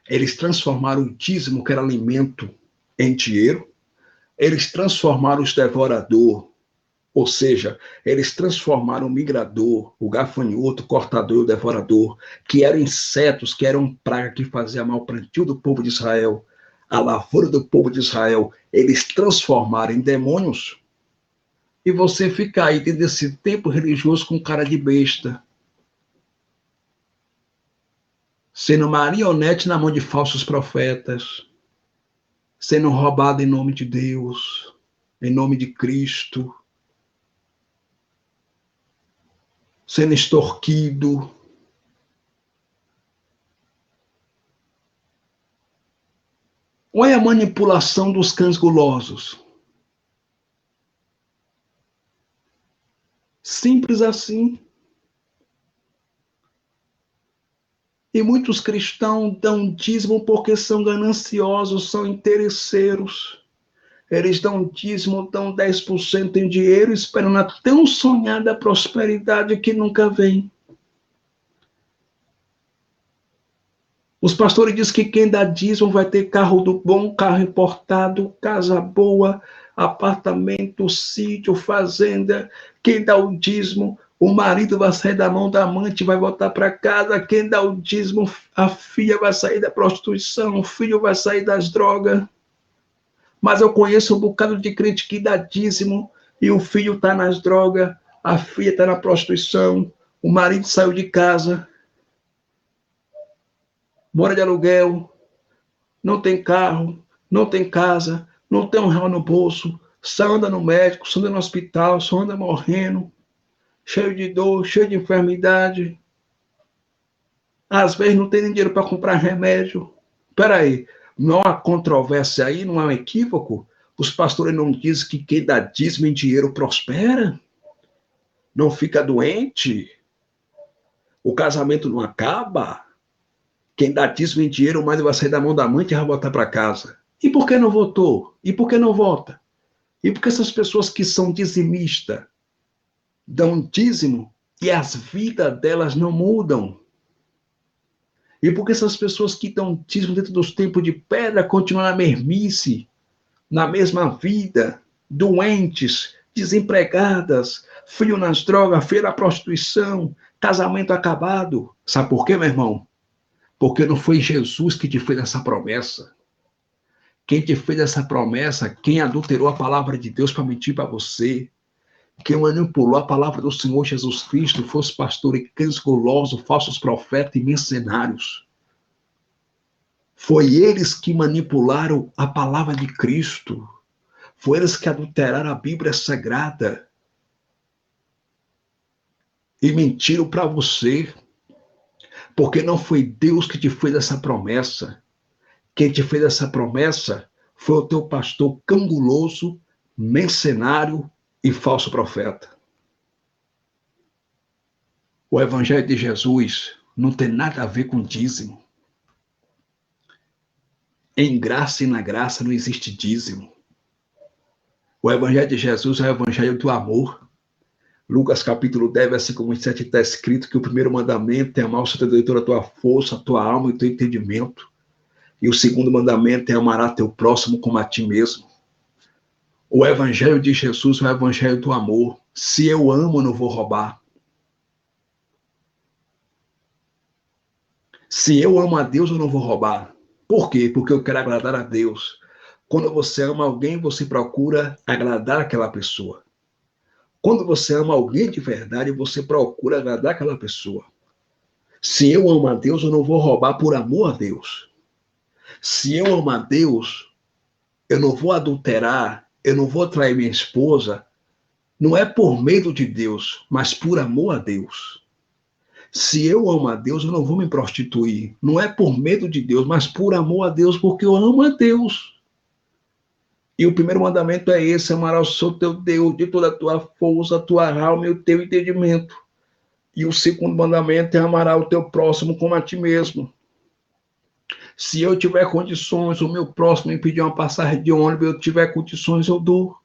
Eles transformaram o dízimo, que era alimento, em dinheiro. Eles transformaram os devoradores, ou seja, eles transformaram o migrador, o gafanhoto, o cortador e o devorador, que eram insetos, que eram praga que fazia mal ao plantio do povo de Israel, a lavoura do povo de Israel, eles transformaram em demônios. E você fica aí dentro desse templo religioso com cara de besta, sendo marionete na mão de falsos profetas, sendo roubado em nome de Deus, em nome de Cristo, sendo extorquido. Olha a manipulação dos cães gulosos. Simples assim. E muitos cristãos dão dízimo porque são gananciosos, são interesseiros. Eles dão dízimo, dão 10% em dinheiro, esperando a tão sonhada prosperidade que nunca vem. Os pastores dizem que quem dá dízimo vai ter carro do bom, carro importado, casa boa, apartamento, sítio, fazenda. Quem dá o dízimo, o marido vai sair da mão da amante, vai voltar para casa. Quem dá o dízimo, a filha vai sair da prostituição, o filho vai sair das drogas. Mas eu conheço um bocado de crente que dá dízimo e o filho está nas drogas, a filha está na prostituição, o marido saiu de casa, mora de aluguel, não tem carro, não tem casa, não tem R$ 1 no bolso, só anda no médico, só anda no hospital, só anda morrendo, cheio de dor, cheio de enfermidade. Às vezes não tem nem dinheiro para comprar remédio. Espera aí, não há controvérsia aí, não há um equívoco? Os pastores não dizem que quem dá dízimo em dinheiro prospera? Não fica doente? O casamento não acaba? Quem dá dízimo em dinheiro, o mais vai sair da mão da mãe e vai voltar para casa. E por que não votou? E por que não vota? E por que essas pessoas que são dizimistas dão dízimo e as vidas delas não mudam? E por que essas pessoas que dão dízimo dentro dos tempos de pedra continuam na mesmice, na mesma vida, doentes, desempregadas, filho nas drogas, filho na prostituição, casamento acabado? Sabe por quê, meu irmão? Porque não foi Jesus que te fez essa promessa. Quem te fez essa promessa, quem adulterou a palavra de Deus para mentir para você, quem manipulou a palavra do Senhor Jesus Cristo, foi os pastores crentes gulosos, falsos profetas e mercenários. Foi eles que manipularam a palavra de Cristo. Foi eles que adulteraram a Bíblia Sagrada e mentiram para você. Porque não foi Deus que te fez essa promessa. Quem te fez essa promessa foi o teu pastor canguloso, mercenário e falso profeta. O Evangelho de Jesus não tem nada a ver com dízimo. Em graça e na graça não existe dízimo. O Evangelho de Jesus é o Evangelho do amor. Lucas capítulo 10, versículo 27, está escrito que o primeiro mandamento é amar o Senhor teu Deus toda a tua força, a tua alma e o teu entendimento. E o segundo mandamento é amar teu próximo como a ti mesmo. O Evangelho de Jesus é o Evangelho do amor. Se eu amo, não vou roubar. Se eu amo a Deus, eu não vou roubar. Por quê? Porque eu quero agradar a Deus. Quando você ama alguém, você procura agradar aquela pessoa. Quando você ama alguém de verdade, você procura agradar aquela pessoa. Se eu amo a Deus, eu não vou roubar por amor a Deus. Se eu amo a Deus, eu não vou adulterar, eu não vou trair minha esposa. Não é por medo de Deus, mas por amor a Deus. Se eu amo a Deus, eu não vou me prostituir. Não é por medo de Deus, mas por amor a Deus, porque eu amo a Deus. E o primeiro mandamento é esse: amarás o Senhor teu Deus de toda a tua força, a tua alma e o teu entendimento. E o segundo mandamento é amarás o teu próximo como a ti mesmo. Se eu tiver condições, o meu próximo me pedir uma passagem de ônibus, eu tiver condições, eu dou.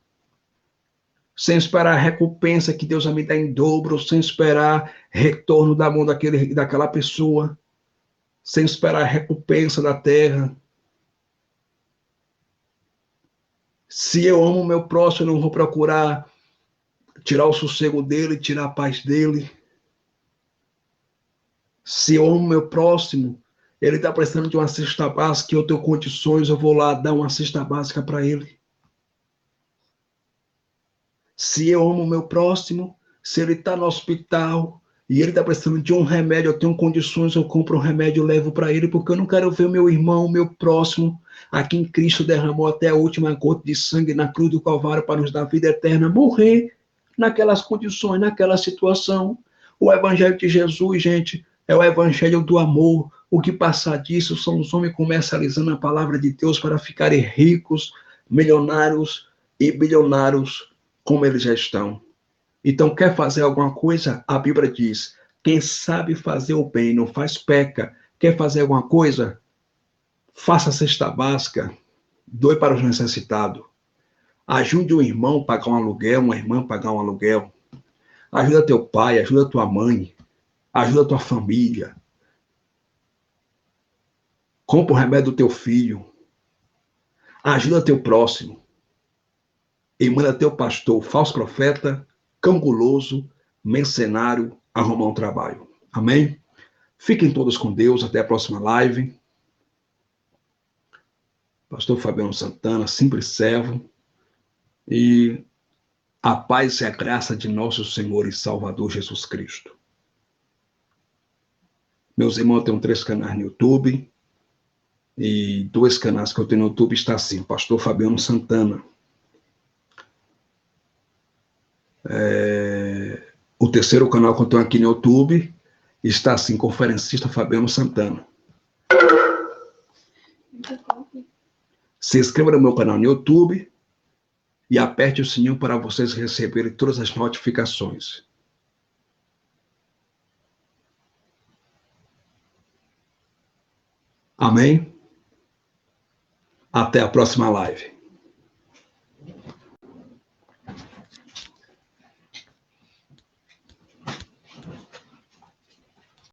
Sem esperar a recompensa que Deus vai me dar em dobro, sem esperar retorno da mão daquela pessoa, sem esperar a recompensa da terra. Se eu amo o meu próximo, eu não vou procurar tirar o sossego dele, tirar a paz dele. Se eu amo o meu próximo, ele está precisando de uma cesta básica e eu tenho condições, eu vou lá dar uma cesta básica para ele. Se eu amo o meu próximo, se ele está no hospital e ele está precisando de um remédio, eu tenho condições, eu compro um remédio e levo para ele, porque eu não quero ver o meu irmão, o meu próximo, a quem Cristo derramou até a última gota de sangue na cruz do Calvário para nos dar vida eterna, morrer naquelas condições, naquela situação. O Evangelho de Jesus, gente, é o Evangelho do amor. O que passa disso são os homens comercializando a palavra de Deus para ficarem ricos, milionários e bilionários, como eles já estão. Então, quer fazer alguma coisa? A Bíblia diz: quem sabe fazer o bem não faz peca. Quer fazer alguma coisa? Faça a cesta básica, doe para os necessitados. Ajude um irmão a pagar um aluguel, uma irmã a pagar um aluguel. Ajuda teu pai, ajuda tua mãe, ajuda tua família. compra o remédio do teu filho, ajuda teu próximo, e manda teu pastor, falso profeta, cão guloso, mercenário, arrumar um trabalho. Amém? Fiquem todos com Deus, até a próxima live. Pastor Fabiano Santana, simples servo, e a paz e a graça de nosso Senhor e Salvador Jesus Cristo. Meus irmãos, eu tenho 3 canais no YouTube, e 2 canais que eu tenho no YouTube está assim, Pastor Fabiano Santana. O terceiro canal que eu tenho aqui no YouTube está assim, Conferencista Fabiano Santana. Se inscreva no meu canal no YouTube e aperte o sininho para vocês receberem todas as notificações. Amém? Até a próxima live.